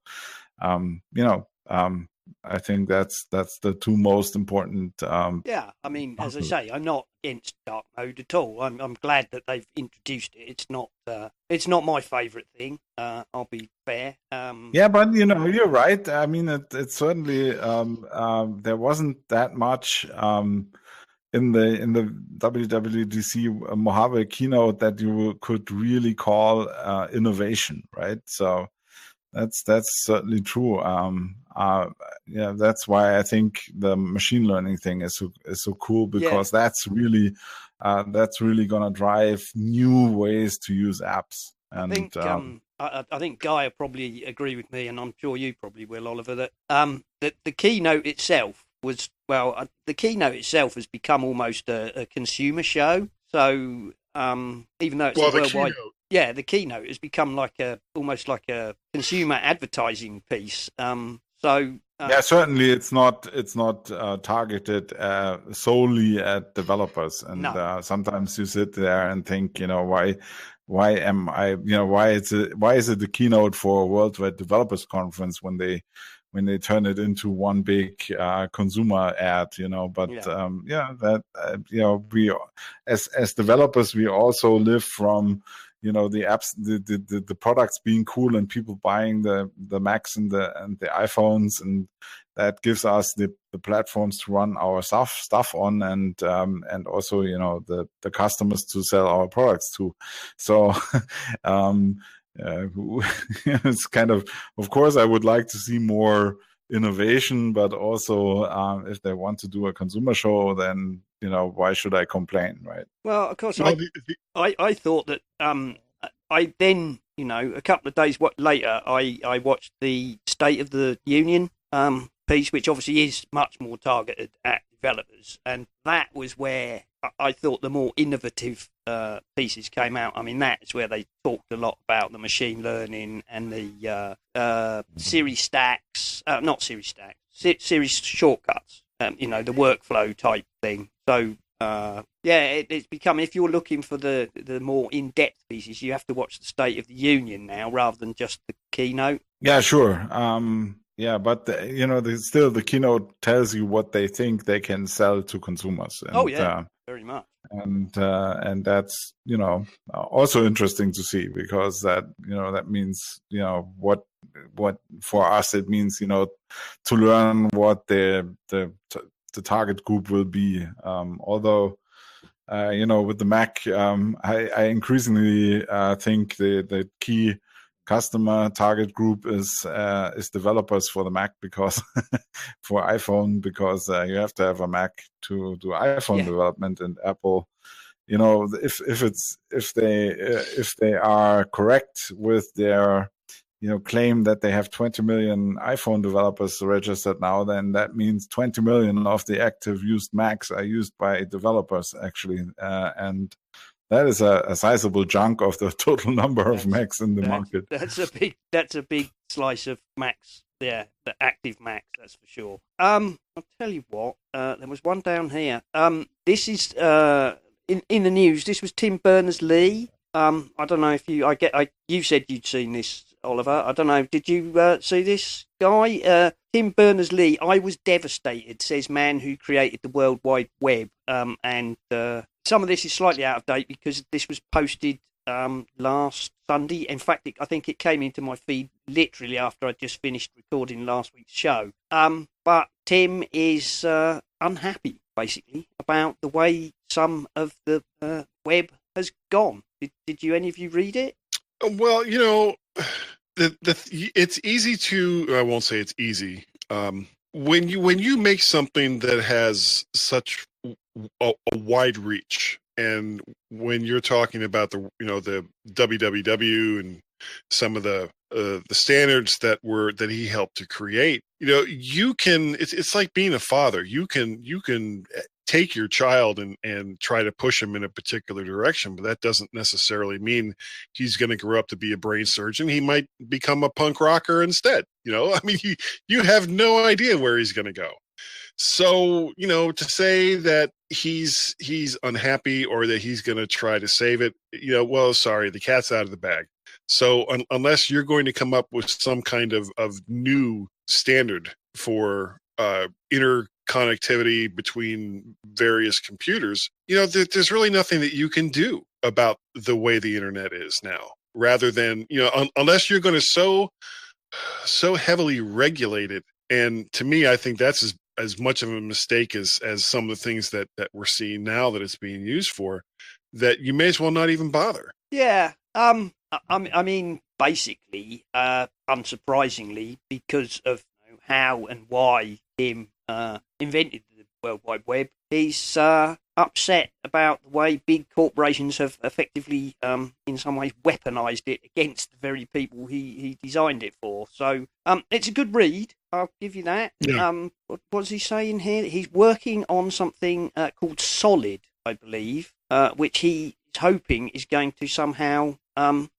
I think that's the two most important. Yeah, I mean, as I say, I'm not against dark mode at all. I'm glad that they've introduced it. It's not my favourite thing. I'll be fair. Yeah, but you're right. I mean, it certainly there wasn't that much in the WWDC Mojave keynote that you could really call innovation, right? So that's certainly true. That's why I think the machine learning thing is so cool, because that's really going to drive new ways to use apps. And I think Guy will probably agree with me, and I'm sure you probably will, Oliver, that the keynote itself was, well, the keynote itself has become almost a consumer show. So even though it's a worldwide, the keynote has become almost like a consumer advertising piece. Certainly it's not targeted solely at developers, and no. Sometimes you sit there and think, why am I, why is it the keynote for a worldwide developers conference when they turn it into one big consumer ad, but we as developers, we also live from the apps, the products being cool and people buying the Macs and the iPhones, and that gives us the platforms to run our stuff on, and also the customers to sell our products to. So it's kind of course I would like to see more innovation, but also if they want to do a consumer show, then why should I complain, right? Well, of course, I thought that I then a couple of days later I watched the State of the Union piece, which obviously is much more targeted at developers, and that was where I thought the more innovative pieces came out. I mean, that's where they talked a lot about the machine learning and the series stacks, not series stacks, series shortcuts, the workflow type thing. So, it's become, if you're looking for the more in-depth pieces, you have to watch the State of the Union now rather than just the keynote. Yeah, sure. But still the keynote tells you what they think they can sell to consumers. And, very much. And that's also interesting to see, because that means what for us it means to learn what the target group will be. Although with the Mac, I increasingly think the key customer target group is developers for the Mac, because for iPhone, because you have to have a Mac to do iPhone development, and Apple, if they are correct with their claim that they have 20 million iPhone developers registered now, then that means 20 million of the active used Macs are used by developers actually, and that is a sizable chunk of the total number of Macs in the market. That's a big slice of Macs. Yeah, the active Macs, that's for sure. I'll tell you what. There was one down here. This is in the news. This was Tim Berners-Lee. I don't know if you said you'd seen this, Oliver. I don't know. Did you see this guy? Tim Berners-Lee. I was devastated, says man who created the World Wide Web. And some of this is slightly out of date because this was posted last Sunday. In fact, I think it came into my feed literally after I just finished recording last week's show. But Tim is unhappy, basically, about the way some of the web has gone. Did any of you read it? Well, it's easy to. I won't say it's easy. When you make something that has such a wide reach, and when you're talking about the WWW and some of the standards that he helped to create, you can. It's like being a father. You can take your child and try to push him in a particular direction, but that doesn't necessarily mean he's going to grow up to be a brain surgeon. He might become a punk rocker instead. I mean, you have no idea where he's going to go. So, to say that he's unhappy or that he's going to try to save it, well, sorry, the cat's out of the bag. So unless you're going to come up with some kind of new standard for interconnectivity between various computers, there's really nothing that you can do about the way the internet is now, rather than, unless you're going to so heavily regulate it. And to me, I think that's as much of a mistake as some of the things that we're seeing now that it's being used for, that you may as well not even bother. Yeah. I mean, basically, unsurprisingly, because of how and why Tim invented the World Wide Web, he's upset about the way big corporations have effectively, in some ways, weaponized it against the very people he designed it for. So it's a good read. I'll give you that. Yeah. What's he saying here? He's working on something called Solid, I believe, which he is hoping is going to somehow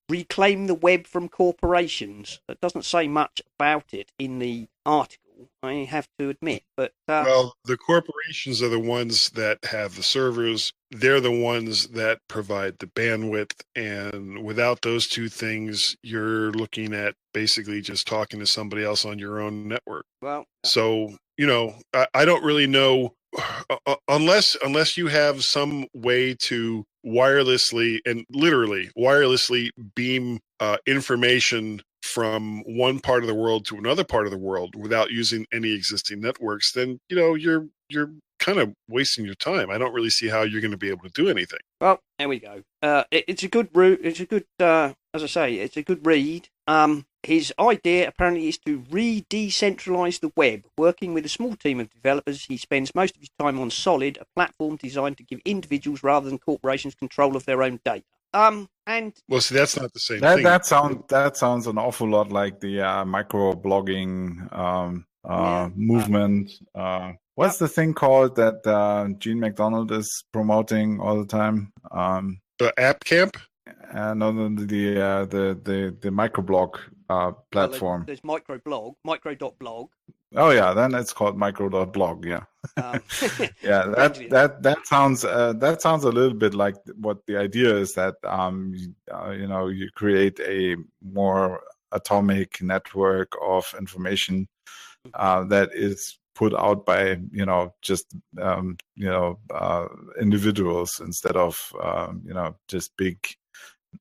reclaim the web from corporations. It doesn't say much about it in the article, I have to admit. But well, the corporations are the ones that have the servers. They're the ones that provide the bandwidth. And without those two things, you're looking at basically just talking to somebody else on your own network. well, So, I don't really know unless you have some way to wirelessly and literally wirelessly beam information from one part of the world to another part of the world without using any existing networks, then you're kind of wasting your time. I don't really see how you're going to be able to do anything. well, there we go. It's a good route. It's a good, as I say, it's a good read. His idea apparently is to re-decentralize the web. Working with a small team of developers, he spends most of his time on Solid, a platform designed to give individuals rather than corporations control of their own data. And Well, see, that's not the same thing. That sounds an awful lot like the micro blogging movement. What's the thing called that Gene McDonald is promoting all the time? The App Camp? No, the microblog platform. There's micro.blog. Oh yeah, then it's called micro.blog. Yeah, yeah. That sounds a little bit like what the idea is, that you create a more atomic network of information that is put out by just individuals instead of just big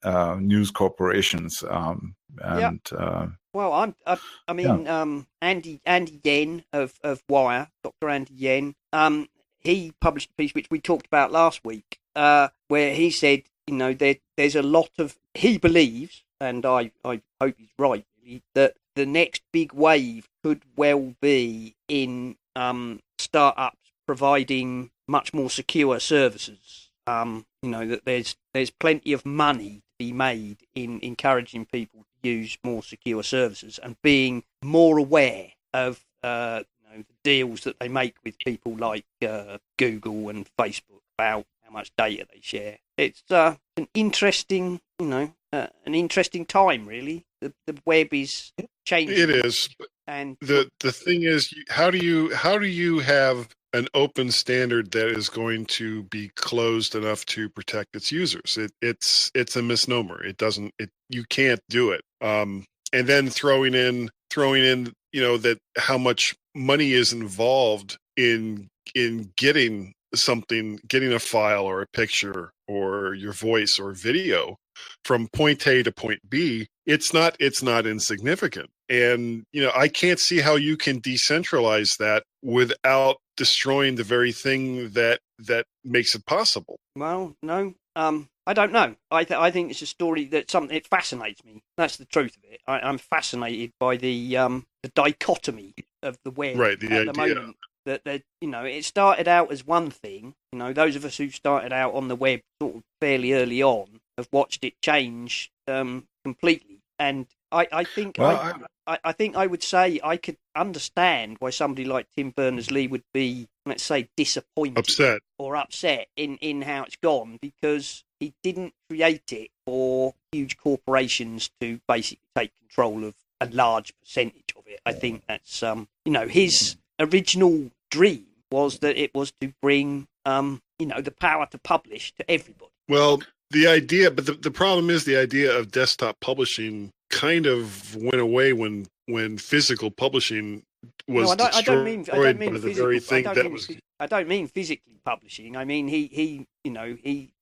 news corporations. Well, Andy Yen of Wire, Dr. Andy Yen, he published a piece which we talked about last week, where he said, there's a lot of, he believes, and I hope he's right, really, that the next big wave could well be in startups providing much more secure services. That there's plenty of money to be made in encouraging people to use more secure services and being more aware of the deals that they make with people like Google and Facebook about how much data they share. It's an interesting, an interesting time, really. The web is changing. It is. And the thing is, how do you have an open standard that is going to be closed enough to protect its users? It's a misnomer. You can't do it. And then throwing in that how much money is involved in getting something, getting a file or a picture or your voice or video from point A to point B, it's not insignificant. And I can't see how you can decentralize that without destroying the very thing that makes it possible. Well, no, I don't know. I think it's a story it fascinates me. That's the truth of it. I'm fascinated by the dichotomy of the web right, the at idea. the moment. That it started out as one thing. Those of us who started out on the web sort of fairly early on have watched it change completely. And I think I think I would say I could understand why somebody like Tim Berners-Lee would be, let's say, disappointed or upset in how it's gone, because he didn't create it for huge corporations to basically take control of a large percentage of it. I think that's his original dream was that it was to bring the power to publish to everybody. Well, the idea, but the problem is the idea of desktop publishing kind of went away when physical publishing was destroyed. I don't mean the very thing that was. I don't mean physically publishing. I mean he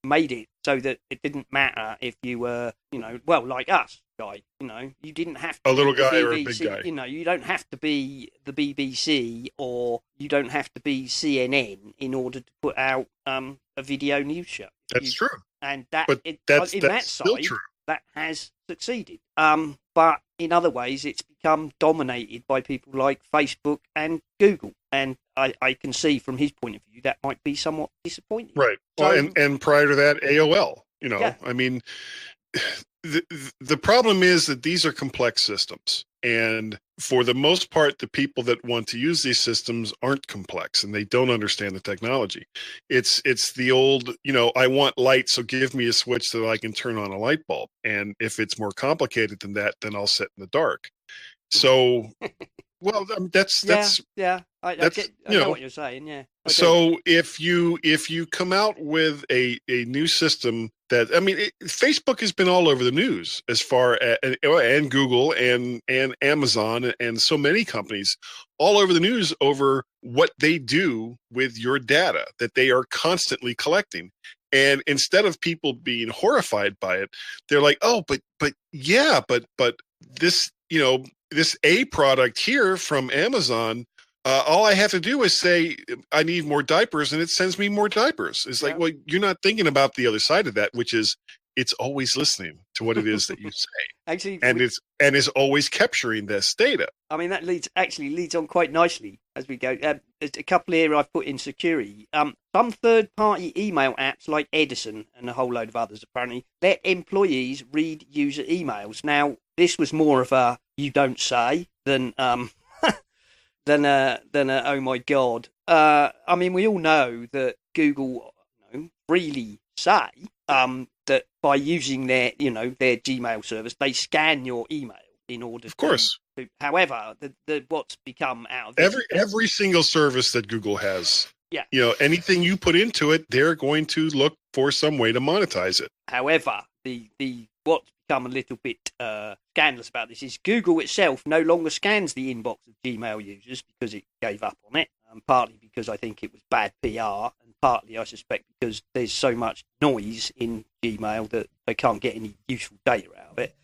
made it so that it didn't matter if you were like us, guy. You didn't have to a little guy BBC, or a big guy. You don't have to be the BBC or you don't have to be CNN in order to put out a video news show. That's true. And that's still true. That has succeeded. But in other ways, it's become dominated by people like Facebook and Google. And I can see from his point of view that might be somewhat disappointing. Right. So, well, and prior to that, AOL. I mean, the problem is that these are complex systems. And for the most part, the people that want to use these systems aren't complex and they don't understand the technology. It's the old, I want light, so give me a switch so that I can turn on a light bulb. And if it's more complicated than that, then I'll sit in the dark. So, well, that's I know what you're saying. Yeah. Okay. So if you come out with a new system that, Facebook has been all over the news as far as, and Google and Amazon and so many companies all over the news over what they do with your data that they are constantly collecting. And instead of people being horrified by it, they're like, oh, but this, this A product here from Amazon, all I have to do is say, I need more diapers, and it sends me more diapers. It's like, well, you're not thinking about the other side of that, which is it's always listening to what it is that you say. Actually, it's always capturing this data. I mean, that leads on quite nicely as we go. There's a couple here I've put in security. Some third-party email apps like Edison and a whole load of others apparently let employees read user emails. Now, this was more of a you don't say than oh my god. I mean, we all know that Google really say that by using their Gmail service, they scan your email in order. Of course. However, what's become out of this, every single service that Google has. Yeah. Anything you put into it, they're going to look for some way to monetize it. However, the what's become a little bit scandalous about this is Google itself no longer scans the inbox of Gmail users because it gave up on it, partly because I think it was bad PR, and partly I suspect because there's so much noise in Gmail that they can't get any useful data out of it.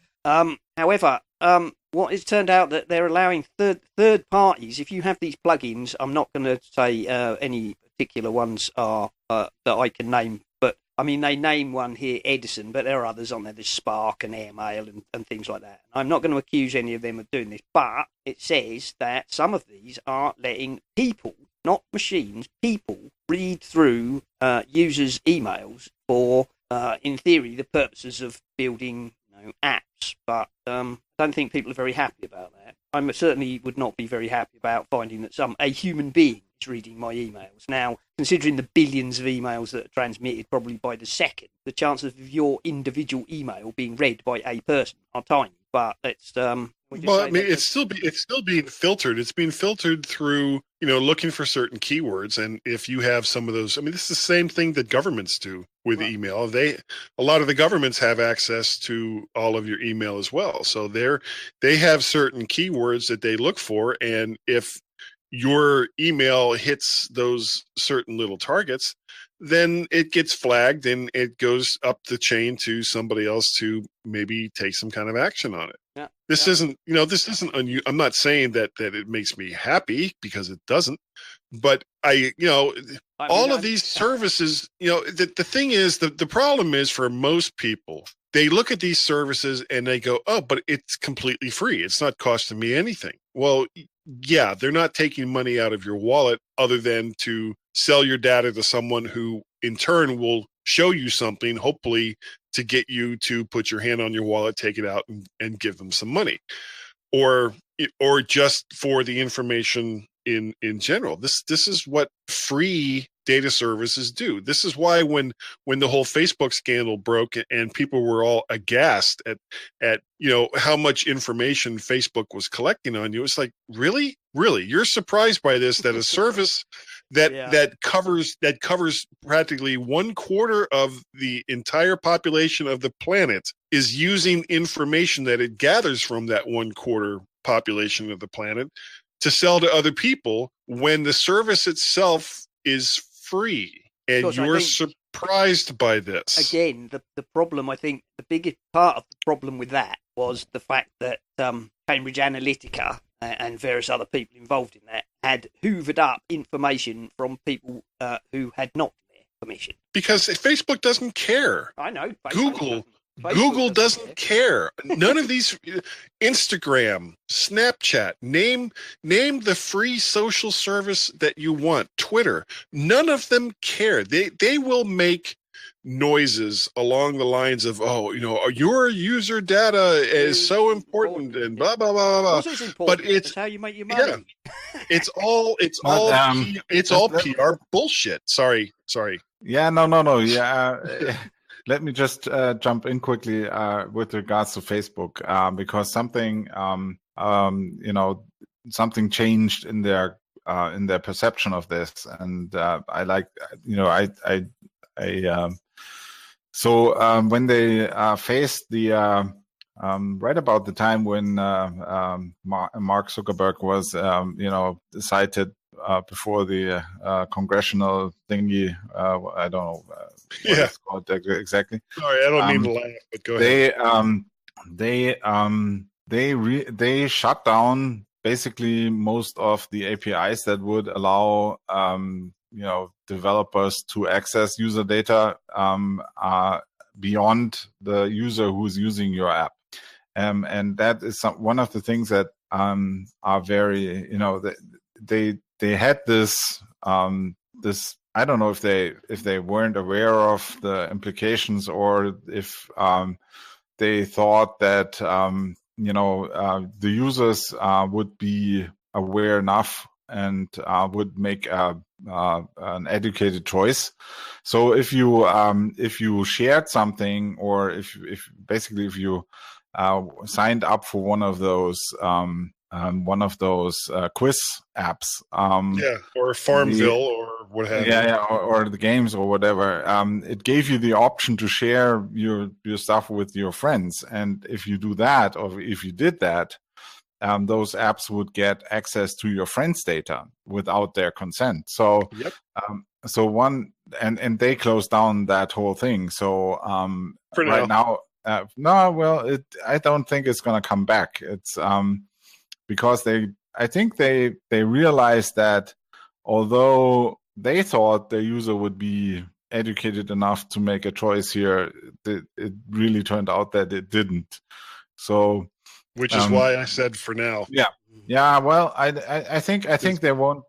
However, what it's turned out that they're allowing third parties, if you have these plugins, I'm not going to say any particular ones are that I can name, but I mean, they name one here, Edison, but there are others on there. There's Spark and Airmail and things like that. I'm not going to accuse any of them of doing this, but it says that some of these are letting people, not machines, people read through users' emails for, in theory, the purposes of building apps. But I don't think people are very happy about that. I certainly would not be very happy about finding that a human being is reading my emails. Now, considering the billions of emails that are transmitted probably by the second, the chances of your individual email being read by a person are tiny. But let's it's still being filtered. It's being filtered through looking for certain keywords, and if you have some of those, this is the same thing that governments do with email. A lot of the governments have access to all of your email as well, so they have certain keywords that they look for, and if your email hits those certain little targets, then it gets flagged and it goes up the chain to somebody else to maybe take some kind of action on it. Yeah. This isn't I'm not saying that it makes me happy, because it doesn't, but all of these services, the thing is, the problem is, for most people, they look at these services and they go, oh, but it's completely free. It's not costing me anything. Well, yeah, they're not taking money out of your wallet other than to sell your data to someone who in turn will show you something, hopefully to get you to put your hand on your wallet, take it out and give them some money, or just for the information in general. This is what free data services do. This is why when the whole Facebook scandal broke and people were all aghast at how much information Facebook was collecting on you, it's like, really you're surprised by this, that a service that covers practically 1/4 of the entire population of the planet is using information that it gathers from that 1/4 population of the planet to sell to other people, when the service itself is free, and you're surprised by this. Again, the problem, I think, the biggest part of the problem with that was the fact that Cambridge Analytica and various other people involved in that had hoovered up information from people who had not their permission. Because Facebook doesn't care. I know. Google doesn't care. None of these, Instagram, Snapchat, name the free social service that you want, Twitter, none of them care. They will make noises along the lines of, oh, your user data is so important and blah blah blah blah blah. Also, it's important. But it's how you make your money. Yeah, it's all PR bullshit. Sorry. Yeah, no. Yeah, let me just jump in quickly with regards to Facebook because something something changed in their perception of this, and I like So when they faced the right about the time when Mark Zuckerberg was cited before the congressional thingy, I don't know what it's called exactly. Sorry, I don't mean to laugh, but go ahead. They shut down basically most of the APIs that would allow developers to access user data beyond the user who's using your app, and that is one of the things that are very they had this this. I don't know if they weren't aware of the implications, or if they thought that the users would be aware enough and would make an educated choice. So if you shared something, or if you signed up for one of those quiz apps, or Farmville or what have you, or the games or whatever, it gave you the option to share your stuff with your friends, and if you do that, or if you did that, those apps would get access to your friends' data without their consent. So, and they closed down that whole thing. So right now, I don't think it's going to come back. It's because I think they realized that although they thought their user would be educated enough to make a choice here, it really turned out that it didn't. So. Which is why I said for now. Yeah. Well, I think they won't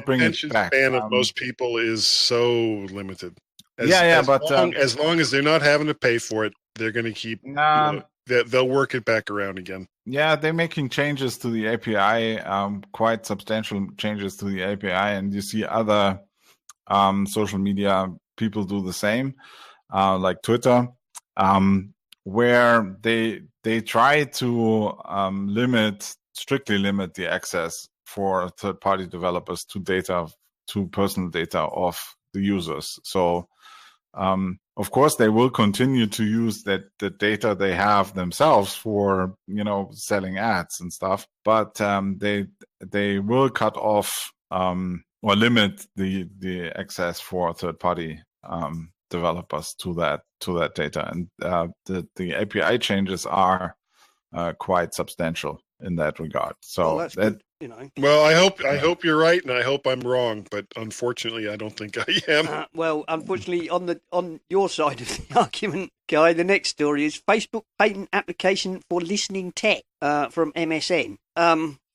bring it back. The span of most people is so limited. But as long as they're not having to pay for it, they're going to keep. They'll work it back around again. Yeah, they're making changes to the API, quite substantial changes to the API, and you see other social media people do the same, like Twitter, where they try to strictly limit the access for third-party developers to personal data of the users. So, of course, they will continue to use the data they have themselves for selling ads and stuff, but they will cut off or limit the access for third-party developers to that data, and the API changes are quite substantial in that regard. So that's good, Well, I hope you're right, and I hope I'm wrong, but unfortunately, I don't think I am. Well, unfortunately, on your side of the argument, Guy, the next story is Facebook patent application for listening tech from MSN.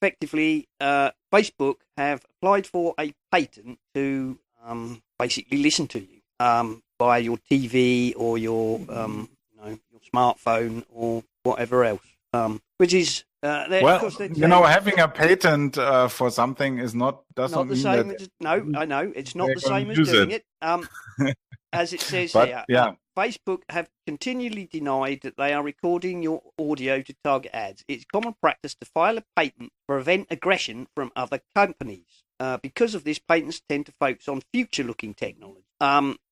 Effectively, Facebook have applied for a patent to basically listen to you by your TV or your your smartphone or whatever else, which is having a patent for something is not the mean same. that I know it's not the same as doing it. As it says here, Facebook have continually denied that they are recording your audio to target ads. It's common practice to file a patent to prevent aggression from other companies. Because of this, patents tend to focus on future-looking technology.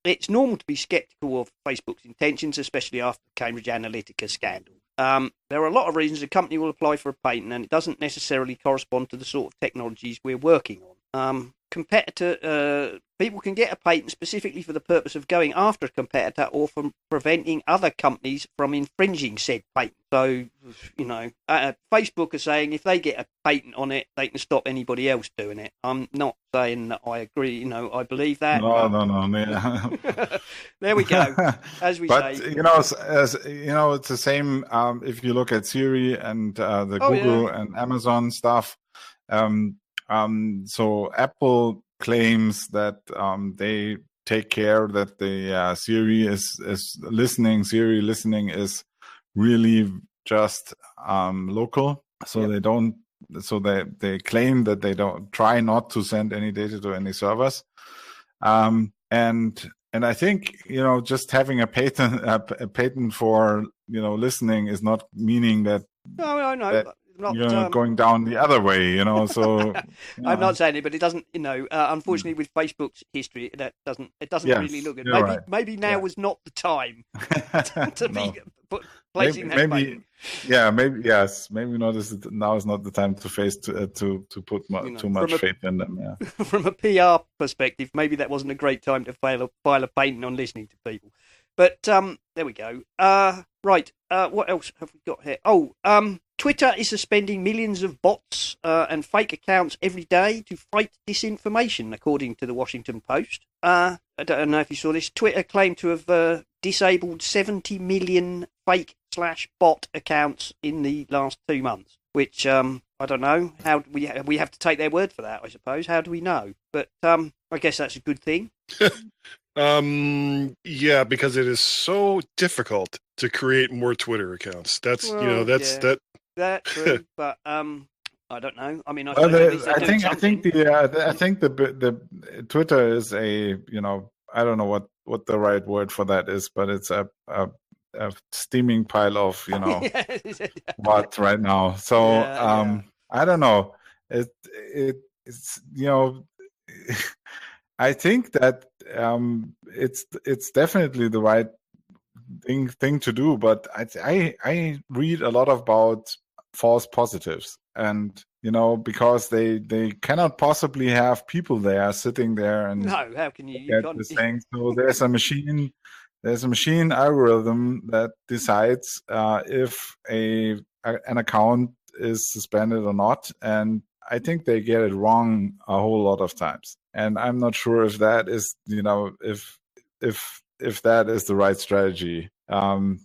It's normal to be skeptical of Facebook's intentions, especially after the Cambridge Analytica scandal. There are a lot of reasons a company will apply for a patent, and it doesn't necessarily correspond to the sort of technologies we're working on. People can get a patent specifically for the purpose of going after a competitor or from preventing other companies from infringing said patent. So, Facebook are saying if they get a patent on it, they can stop anybody else doing it. I'm not saying that I agree. I believe that. No. There we go. As we say. It's the same. If you look at Siri and the Google and Amazon stuff. So Apple claims that take care that the Siri listening is really just local. So they don't. So they claim that they don't try not to send any data to any servers. And I think, just having a patent for, listening is not meaning that. No. That not going down the other way, so. I'm not saying it, but it doesn't, unfortunately with Facebook's history, it doesn't really look good. Maybe now was not the time to be placing that button. Yeah, maybe, yes. Maybe now is not the time to put too much faith in them. Yeah. From a PR perspective, maybe that wasn't a great time to file a patent on listening to people. But there we go. Right. What else have we got here? Twitter is suspending millions of bots and fake accounts every day to fight disinformation, according to the Washington Post. I don't know if you saw this. Twitter claimed to have disabled 70 million fake/bot accounts in the last 2 months, which I don't know. How we have to take their word for that, I suppose. How do we know? But I guess that's a good thing. Yeah, because it is so difficult to create more Twitter accots. That's that. That's true, but I don't know. I mean, I think the Twitter is I don't know what the right word for that is, but it's a steaming pile of what right now. So I don't know. It's I think that it's definitely the right thing to do, but I read a lot about false positives, and because they cannot possibly have people there sitting there and how can you get this thing? So there's a machine algorithm that decides if an account is suspended or not, and I think they get it wrong a whole lot of times, and I'm not sure if that is if that is the right strategy. I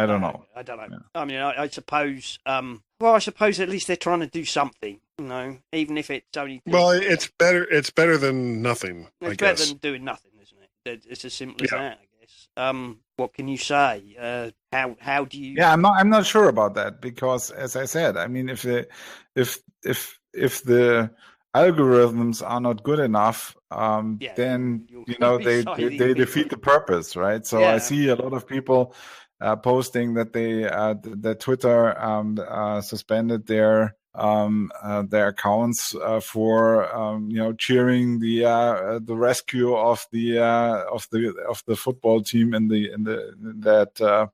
don't know. I don't know. Yeah. I mean, I suppose. I suppose at least they're trying to do something. Even if it's only. Well, it's better. It's better than nothing. It's better than doing nothing, isn't it? It's as simple as that, I guess. What can you say? How do you? Yeah, I'm not sure about that, because, as I said, I mean, if the algorithms are not good enough, then they defeat the purpose, right? So I see a lot of people posting that that Twitter suspended their accounts for cheering the rescue of the football team in that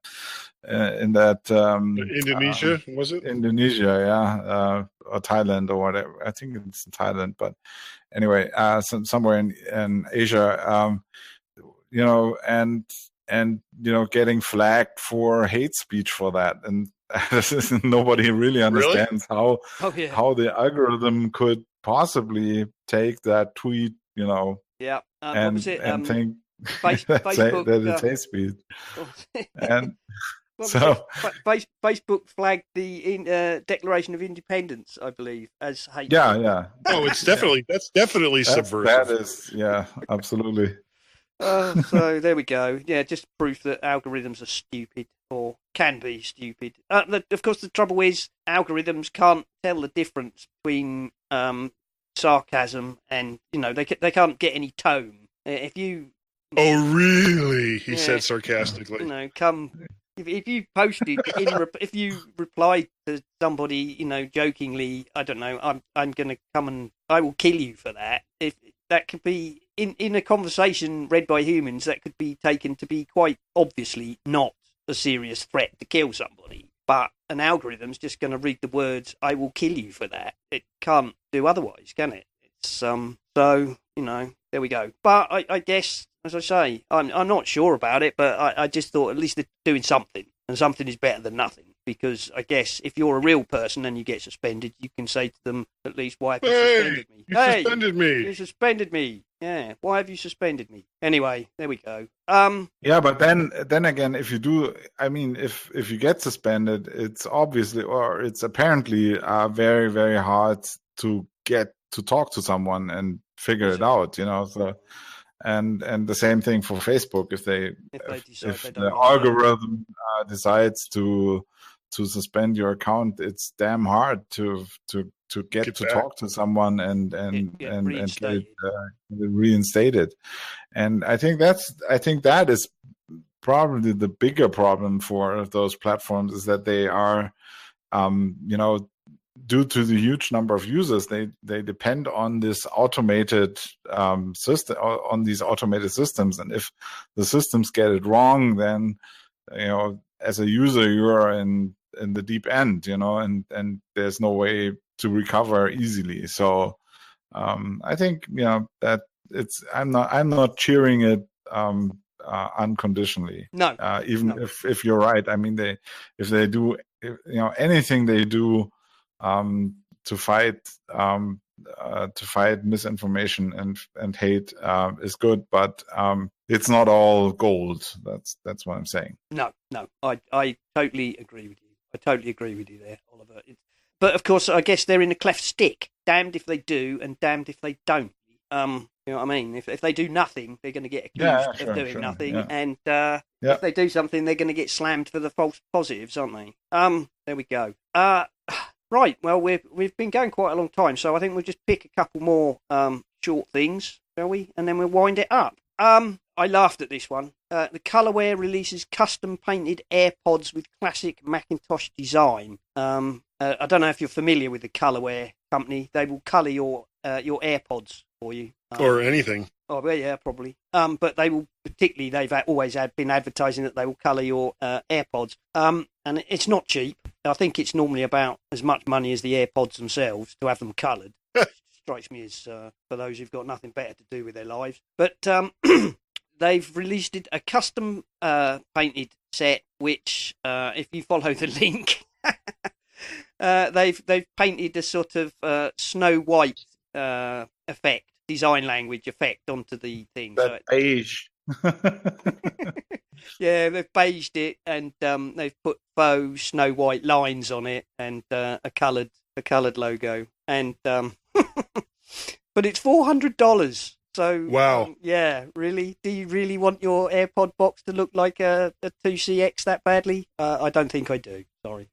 Indonesia, was it? Indonesia, or Thailand or whatever. I think it's Thailand, but anyway, somewhere in Asia, and getting flagged for hate speech for that, and nobody really understands how the algorithm could possibly take that tweet, and think Facebook, that it's hate speech. And so Facebook flagged the Declaration of Independence, I believe, as hate. Yeah. Oh, that's definitely subversive. That is, absolutely. So there we go. Yeah, just proof that algorithms are stupid, or can be stupid. Of course, the trouble is algorithms can't tell the difference between sarcasm and they can't get any tone. If you. Oh really? He said sarcastically. If you posted if you replied to somebody, jokingly, I don't know, I'm going to come and I will kill you for that. If that could be in a conversation read by humans, that could be taken to be quite obviously not a serious threat to kill somebody. But an algorithm's just going to read the words, "I will kill you for that." It can't do otherwise, can it? It's so there we go. But I guess, as I say, I'm not sure about it, but I just thought at least they're doing something, and something is better than nothing. Because I guess if you're a real person and you get suspended, you can say to them at least, "Why have you suspended me?" You suspended me. Yeah, why have you suspended me? Anyway, there we go. But then again, if you do, I mean, if you get suspended, it's obviously, or it's apparently very, very hard to get to talk to someone and figure it out, so and the same thing for Facebook. If the algorithm decides to suspend your account, it's damn hard to get to talk to someone and get it reinstated. And I think that is probably the bigger problem for those platforms, is that they are, due to the huge number of users, they depend on this automated system, on these automated systems. And if the systems get it wrong, then as a user, you're in the deep end, and there's no way to recover easily. So I think that I'm not cheering it unconditionally. No, even if you're right. I mean, if they do anything they do to fight misinformation and hate is good, but it's not all gold. That's what I'm saying. No, I totally agree with you. I totally agree with you there, Oliver. But of course, I guess they're in a cleft stick. Damned if they do, and damned if they don't. You know what I mean? If they do nothing, they're going to get accused of doing nothing, and if they do something, they're going to get slammed for the false positives, aren't they? There we go. Right. Well, we've been going quite a long time, so I think we'll just pick a couple more short things, shall we? And then we'll wind it up. I laughed at this one. The Colorware releases custom-painted AirPods with classic Macintosh design. I don't know if you're familiar with the Colorware company. They will colour your AirPods for you. Or anything. Oh, well, yeah, probably. But they will, particularly, they've always been advertising that they will colour your AirPods. And it's not cheap. I think it's normally about as much money as the AirPods themselves to have them coloured. Strikes me as for those who've got nothing better to do with their lives. But they've released a custom painted set, which, if you follow the link, they've painted a sort of Snow White effect, design language effect onto the thing. That beige. Yeah, they've beiged it, and they've put faux Snow White lines on it, and a coloured logo, and but it's $400. So wow, yeah, really? Do you really want your AirPod box to look like a 2CX that badly? I don't think I do. Sorry.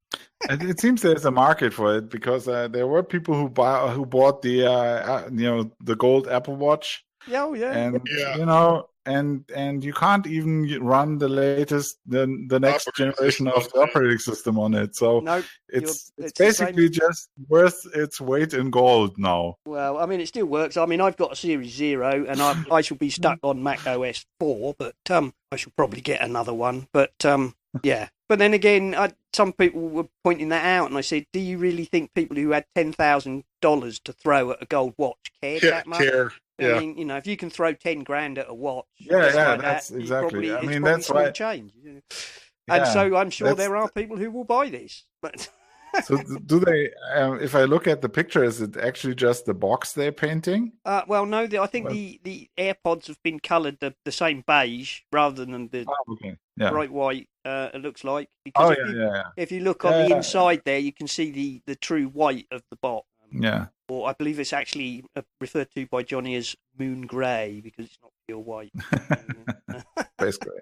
It seems there's a market for it, because there were people who bought the gold Apple Watch. Oh yeah. And and you can't even run the latest the next generation of the operating system on it. So nope, it's basically just worth its weight in gold now. Well, I mean, it still works. I mean, I've got a Series 0, and I shall be stuck on Mac OS 4, but I shall probably get another one. But yeah. But then again, some people were pointing that out, and I said, do you really think people who had $10,000 to throw at a gold watch cared that much? Yeah. I mean, if you can throw 10 grand at a watch, that's exactly. I mean, that's why change. And so I'm sure there are people who will buy this. But so do they? If I look at the picture, is it actually just the box they're painting? Well, no. I think the AirPods have been coloured the same beige rather than the bright white. It looks like, because if you look on the inside there, you can see the true white of the box. Or I believe it's actually referred to by Johnny as moon grey, because it's not pure white. Space grey.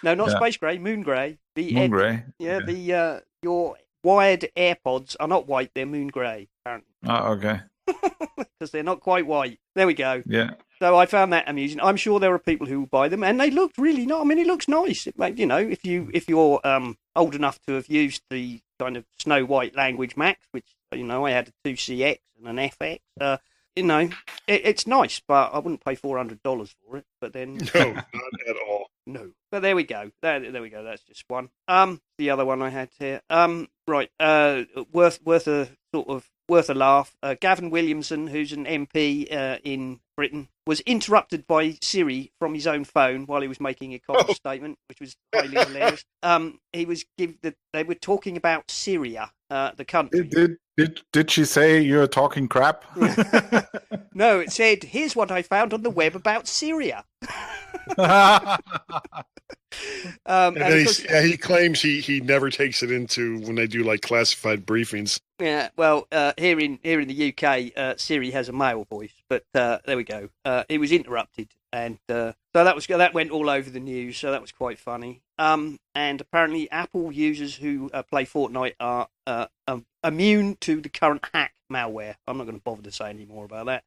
No, not space grey. Moon grey. Moon grey. Yeah, okay. Your wired AirPods are not white; they're moon grey, apparently. Oh, okay. Because they're not quite white. There we go. Yeah. So I found that amusing. I'm sure there are people who will buy them, and they looked really nice. I mean, it looks nice. If you're old enough to have used the kind of Snow White language Macs, which I had a 2CX and an FX. It's nice, but I wouldn't pay $400 for it. But then no, not at all. No. But there we go. There we go. That's just one. The other one I had here. Right. Worth a laugh. Gavin Williamson, who's an MP in Britain, was interrupted by Siri from his own phone while he was making a comment statement, which was highly hilarious. They were talking about Syria, the country. Did she say you're talking crap? No, it said, "Here's what I found on the web about Syria." And then of course, he claims he never takes it into when they do like classified briefings. yeah, well, here in the UK, Siri has a male voice, but there we go. It was interrupted, and so that went all over the news. So that was quite funny. And apparently, Apple users who play Fortnite are immune to the current hack malware. I'm not going to bother to say any more about that.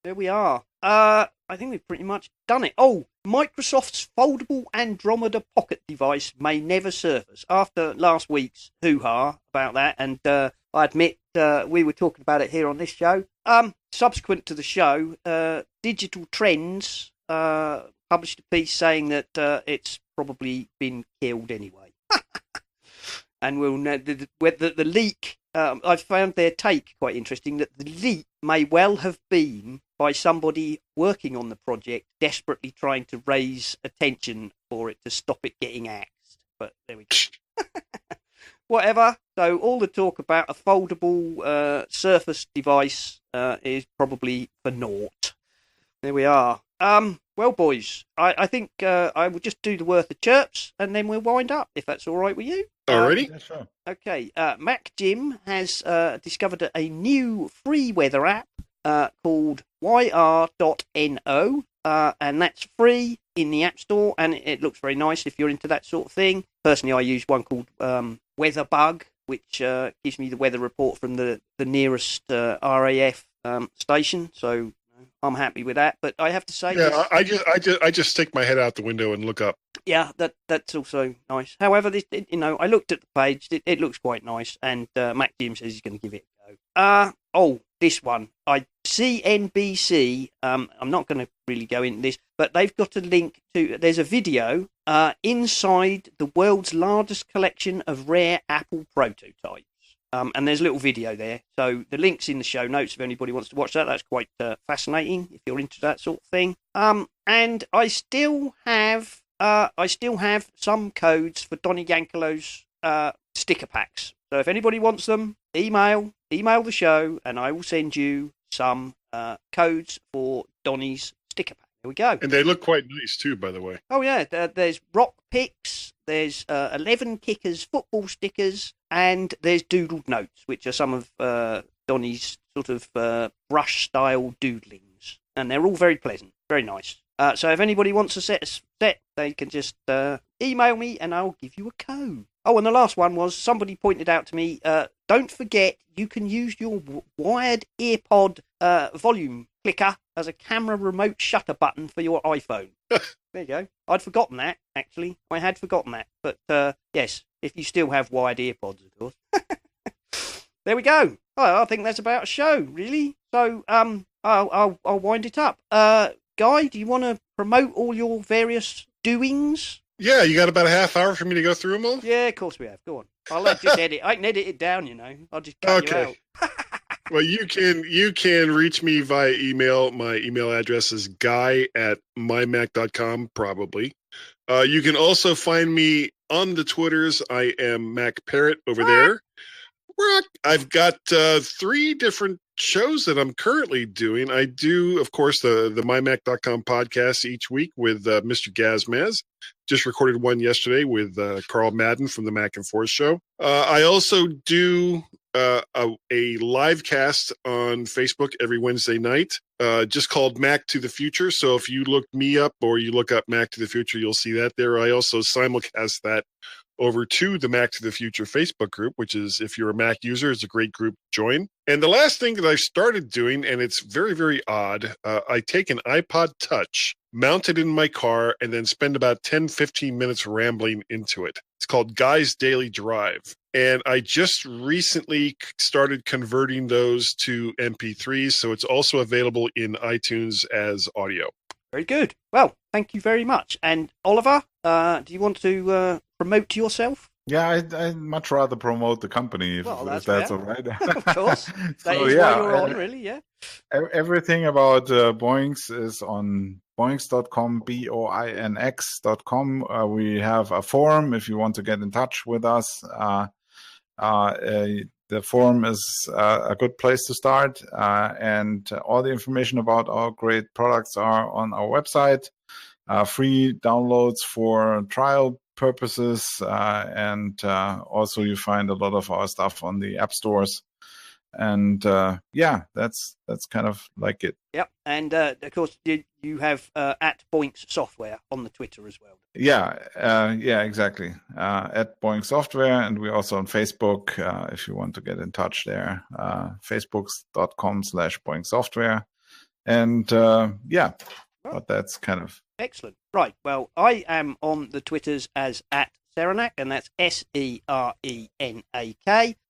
There we are. I think we've pretty much done it. Oh, Microsoft's foldable Andromeda Pocket device may never surface. After last week's hoo-ha about that, and I admit we were talking about it here on this show. Subsequent to the show, Digital Trends published a piece saying that it's probably been killed anyway. And we'll know the leak. I found their take quite interesting, that the leak may well have been by somebody working on the project, desperately trying to raise attention for it to stop it getting axed. But there we go. Whatever. So all the talk about a foldable Surface device is probably for naught. There we are. Well, boys, I think I will just do the worth of chirps, and then we'll wind up, if that's all right with you. Already? Yeah, sure. Okay. Mac Jim has discovered a new free weather app called YR.NO, and that's free in the App Store, and it looks very nice if you're into that sort of thing. Personally, I use one called Weather Bug, which gives me the weather report from the nearest RAF station, so I'm happy with that. But I have to say, Yeah, I just stick my head out the window and look up. yeah, that's also nice. However, I looked at the page; it looks quite nice, and Mac Jim says he's going to give it a go. This one, CNBC. I'm not going to really go into this, but they've got a link to. There's a video inside the world's largest collection of rare Apple prototypes. And there's a little video there. So the link's in the show notes if anybody wants to watch that. That's quite fascinating if you're into that sort of thing. And I still have some codes for Donny Yankelo's sticker packs. So if anybody wants them, email the show, and I will send you some codes for Donny's sticker pack. There we go. And they look quite nice too, by the way. Oh yeah, there's rock picks, there's 11 kickers football stickers, and there's doodled notes, which are some of Donny's sort of brush style doodlings, and they're all very pleasant, very nice. So if anybody wants a set, they can just email me, and I'll give you a code. Oh, and the last one was somebody pointed out to me. Don't forget, you can use your wired earpod volume clicker as a camera remote shutter button for your iPhone. There you go. I'd forgotten that, actually. I had forgotten that. But yes, if you still have wired earpods, of course. There we go. Oh, I think that's about a show, really. So I'll wind it up. Guy, do you want to promote all your various doings? Yeah, you got about a half hour for me to go through them all? Yeah, of course we have. Go on. I'll just edit. I can edit it down, I'll just cut you out. Well, you can reach me via email. My email address is guy@mymac.com, probably. You can also find me on the Twitters. I am Mac Parrot over there. I've got 3 different shows that I'm currently doing. I do, of course, the MyMac.com podcast each week with Mr. Gazmaz. Just recorded one yesterday with Carl Madden from the Mac and Forth show. I also do a live cast on Facebook every Wednesday night, just called Mac to the Future. So if you look me up or you look up Mac to the Future, you'll see that there. I also simulcast that over to the Mac to the Future Facebook group, which is, if you're a Mac user, it's a great group to join. And the last thing that I've started doing, and it's very, very odd, I take an iPod Touch, mount it in my car, and then spend about 10, 15 minutes rambling into it. It's called Guy's Daily Drive. And I just recently started converting those to MP3s, so it's also available in iTunes as audio. Very good. Well, thank you very much. And Oliver, do you want to promote yourself? Yeah, I'd much rather promote the company if that's all right. Of course. That is why you're on, really, yeah. Everything about Boinx is on boinx.com, boinx.com. We have a forum if you want to get in touch with us. The forum is a good place to start, and all the information about our great products are on our website. free downloads for trial purposes, and also you find a lot of our stuff on the app stores. And that's kind of like it. Yep, and of course you have at Boinx Software on the Twitter as well. Yeah, exactly. At Boinx Software, and we're also on Facebook if you want to get in touch there. Facebook.com/Boinx Software, and but that's kind of excellent. Right. Well, I am on the Twitters as at Serenak, and that's SERENAK.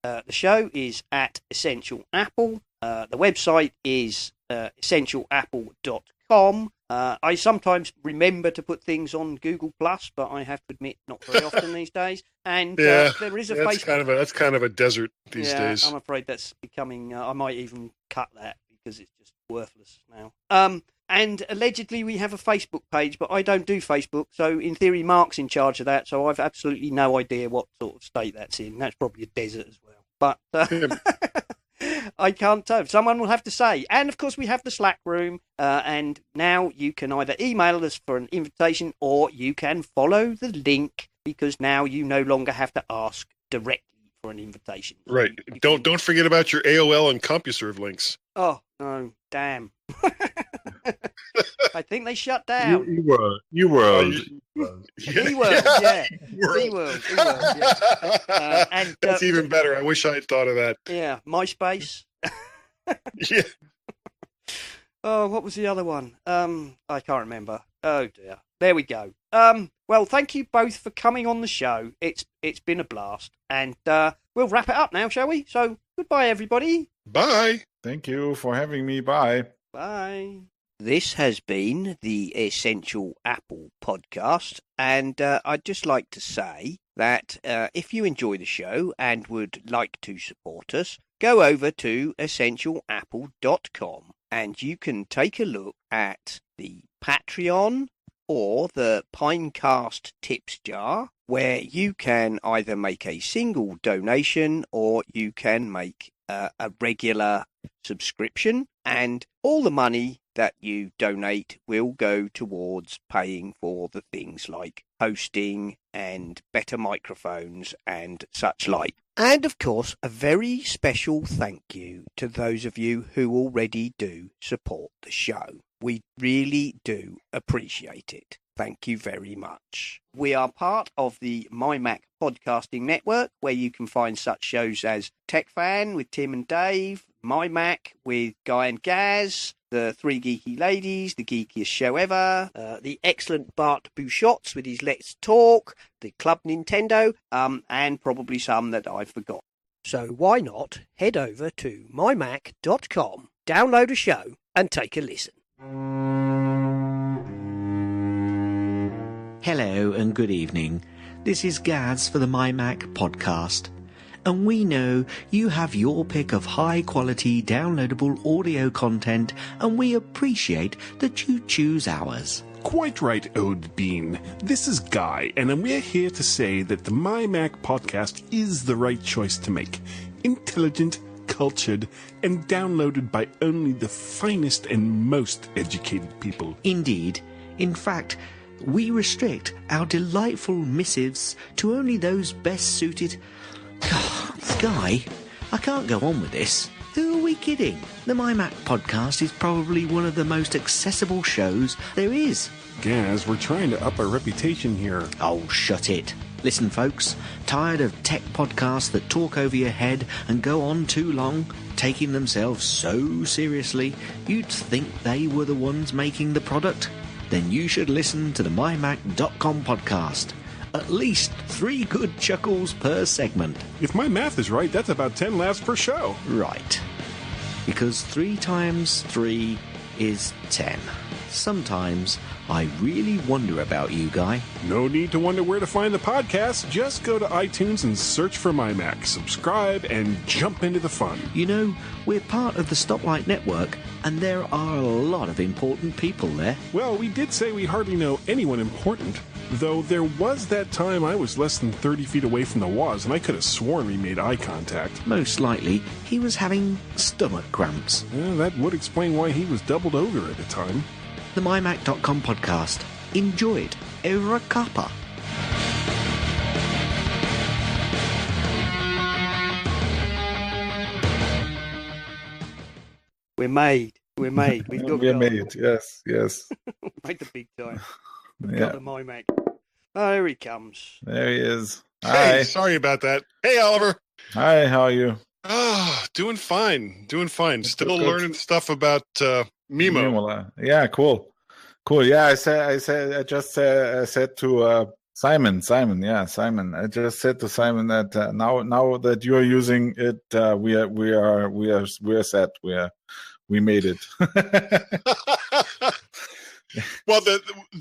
The show is at Essential Apple. The website is essentialapple.com. I sometimes remember to put things on Google Plus, but I have to admit, not very often these days. And there is a Facebook. That's kind of a desert these days. I'm afraid that's becoming. I might even cut that because it's just worthless now. And allegedly we have a Facebook page, but I don't do Facebook. So in theory, Mark's in charge of that. So I've absolutely no idea what sort of state that's in. That's probably a desert as well. But I can't tell. Someone will have to say. And of course, we have the Slack room. And now you can either email us for an invitation or you can follow the link, because now you no longer have to ask directly for an invitation. Right. Don't forget about your AOL and CompuServe links. Oh, no. Damn. I think they shut down. eWorld. eWorld, yeah. eWorld, yeah. And that's even better. I wish I had thought of that. Yeah, MySpace. Yeah. Oh, what was the other one? I can't remember. Oh dear. There we go. Well, thank you both for coming on the show. It's been a blast, and we'll wrap it up now, shall we? So goodbye, everybody. Bye. Thank you for having me. Bye. Bye. This has been the Essential Apple podcast, and I'd just like to say that if you enjoy the show and would like to support us, go over to essentialapple.com and you can take a look at the Patreon or the Pinecast tips jar, where you can either make a single donation or you can make a regular subscription, and all the money that you donate will go towards paying for the things like hosting and better microphones and such like. And of course, a very special thank you to those of you who already do support the show. We really do appreciate it. Thank you very much. We are part of the MyMac podcasting network, where you can find such shows as Tech Fan with Tim and Dave, MyMac with Guy and Gaz, the Three Geeky Ladies, the geekiest show ever, the excellent Bart Bouchotts with his Let's Talk, the Club Nintendo, and probably some that I've forgotten. So why not head over to mymac.com, download a show, and take a listen. Hello and good evening. This is Gaz for the MyMac podcast. And we know you have your pick of high-quality downloadable audio content, and we appreciate that you choose ours. Quite right, Ode Bean. This is Guy, and we're here to say that the MyMac podcast is the right choice to make. Intelligent, cultured, and downloaded by only the finest and most educated people. Indeed. In fact, we restrict our delightful missives to only those best suited... Guy, I can't go on with this. Who are we kidding? The MyMac podcast is probably one of the most accessible shows there is. Gaz, we're trying to up our reputation here. Oh, shut it. Listen, folks, tired of tech podcasts that talk over your head and go on too long, taking themselves so seriously, you'd think they were the ones making the product? Then you should listen to the mymac.com podcast. At least 3 good chuckles per segment. If my math is right, that's about 10 laughs per show. Right. Because 3 times 3 is 10. Sometimes I really wonder about you, Guy. No need to wonder where to find the podcast. Just go to iTunes and search for MyMac. Subscribe and jump into the fun. You know, we're part of the Stoplight Network, and there are a lot of important people there. Well, we did say we hardly know anyone important. Though there was that time I was less than 30 feet away from the Woz, and I could have sworn we made eye contact. Most likely, he was having stomach cramps. That would explain why he was doubled over at the time. The MyMac.com podcast. Enjoy it over a cuppa. We're made. We're made. We've got We're made. Yes. made the big time. Yeah. Got the MyMac. Oh, here he comes. There he is. Hey, Hi. sorry about that. Hey, Oliver. Hi. How are you? Doing fine. Still good. learning stuff about MIMO. Yeah. Cool. Yeah. I just said to Simon. Yeah, Simon. I just said to Simon that now that you are using it, we are set. We made it. Well,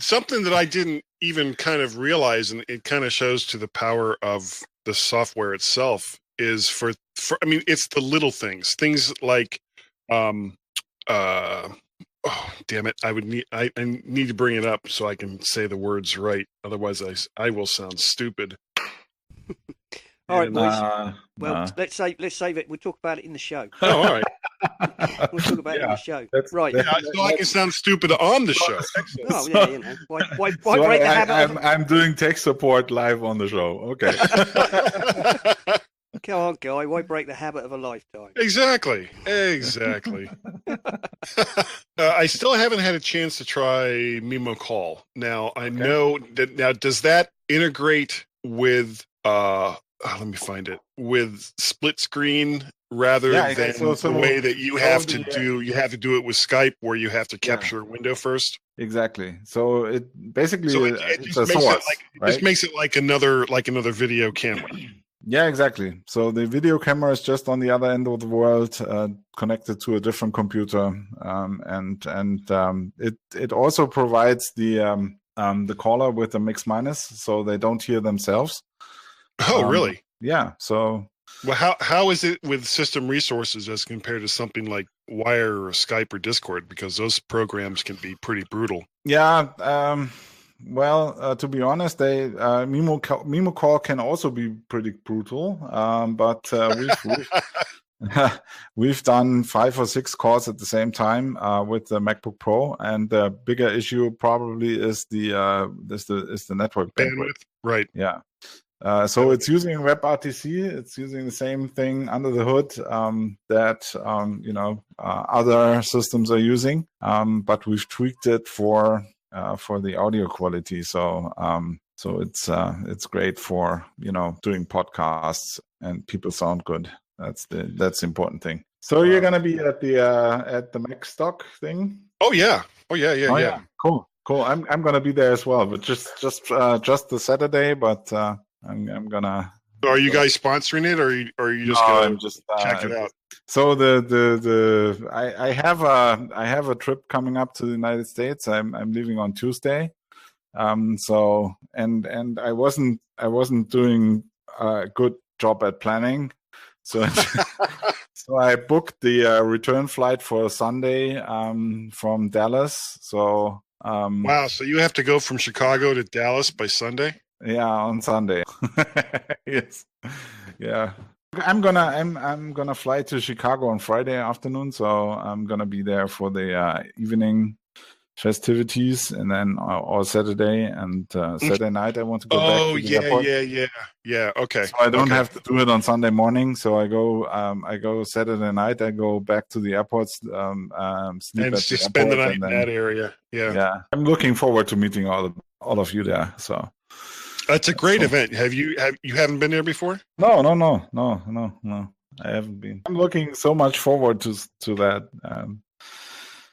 something that I didn't even kind of realize, and it kind of shows to the power of the software itself, is for I mean, it's the little things like, oh, damn it, I need to bring it up so I can say the words right. Otherwise, I will sound stupid. All right, boys. Let's save it. We'll talk about it in the show. Oh, all right. We'll talk about it in the show. Right. Yeah, so I can sound stupid on the show. Oh, yeah, you know. Why break the habit? I'm doing tech support live on the show. Okay. Come on, guy. Why break the habit of a lifetime? Exactly. I still haven't had a chance to try MIMO Call. Now, I know that. Now, does that integrate with let me find it, with split screen rather than the way that you have to do it with Skype, where you have to capture a window first? Exactly. So it basically it just makes it like another video camera. Yeah, exactly. So the video camera is just on the other end of the world, connected to a different computer, and it also provides the caller with a mix minus, so they don't hear themselves. Oh, really? Yeah. So, well, how is it with system resources as compared to something like Wire or Skype or Discord? Because those programs can be pretty brutal. Yeah. Well, to be honest, MIMO Call can also be pretty brutal. But we've done 5 or 6 calls at the same time with the MacBook Pro, and the bigger issue probably is the network bandwidth. Right. Yeah. So it's using WebRTC. It's using the same thing under the hood that other systems are using, but we've tweaked it for the audio quality. So it's great for doing podcasts and people sound good. That's the important thing. So you're gonna be at the Mac Stock thing? Oh yeah. Cool. I'm gonna be there as well, but just the Saturday, but. I'm gonna. Are you guys sponsoring it, or are you just gonna check it out? So I have a trip coming up to the United States. I'm leaving on Tuesday. So I wasn't doing a good job at planning. So so I booked the return flight for Sunday from Dallas. So wow. So you have to go from Chicago to Dallas by Sunday? Yeah, on Sunday. Yes. Yeah. I'm gonna fly to Chicago on Friday afternoon, so I'm gonna be there for the evening festivities, and then all Saturday and Saturday night I want to go back to the airport. Yeah. Okay. So I don't have to do it on Sunday morning. So I go Saturday night. I go back to the airport, sleep and at the spend the night in that area. Yeah. I'm looking forward to meeting all of you there. So. It's a great event. You haven't been there before? No. I haven't been. I'm looking so much forward to that.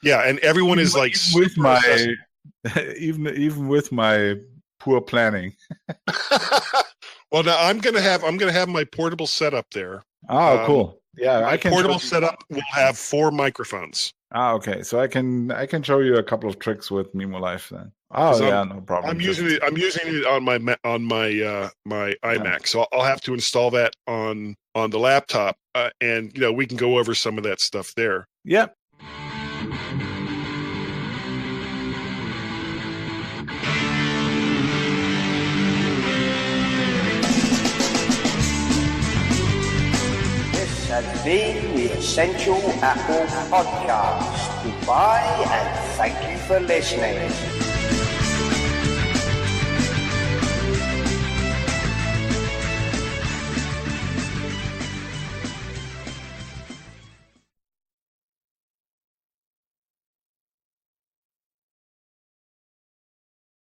Yeah, and everyone is like with my even with my poor planning. Well, now I'm gonna have my portable setup there. Oh, cool. Yeah, my portable setup will have 4 microphones. Okay. So I can show you a couple of tricks with MIMO Live then. Oh yeah, no problem. I'm using it on my iMac, so I'll have to install that on the laptop, and we can go over some of that stuff there. Yep. This has been the Essential Apple Podcast. Goodbye and thank you for listening.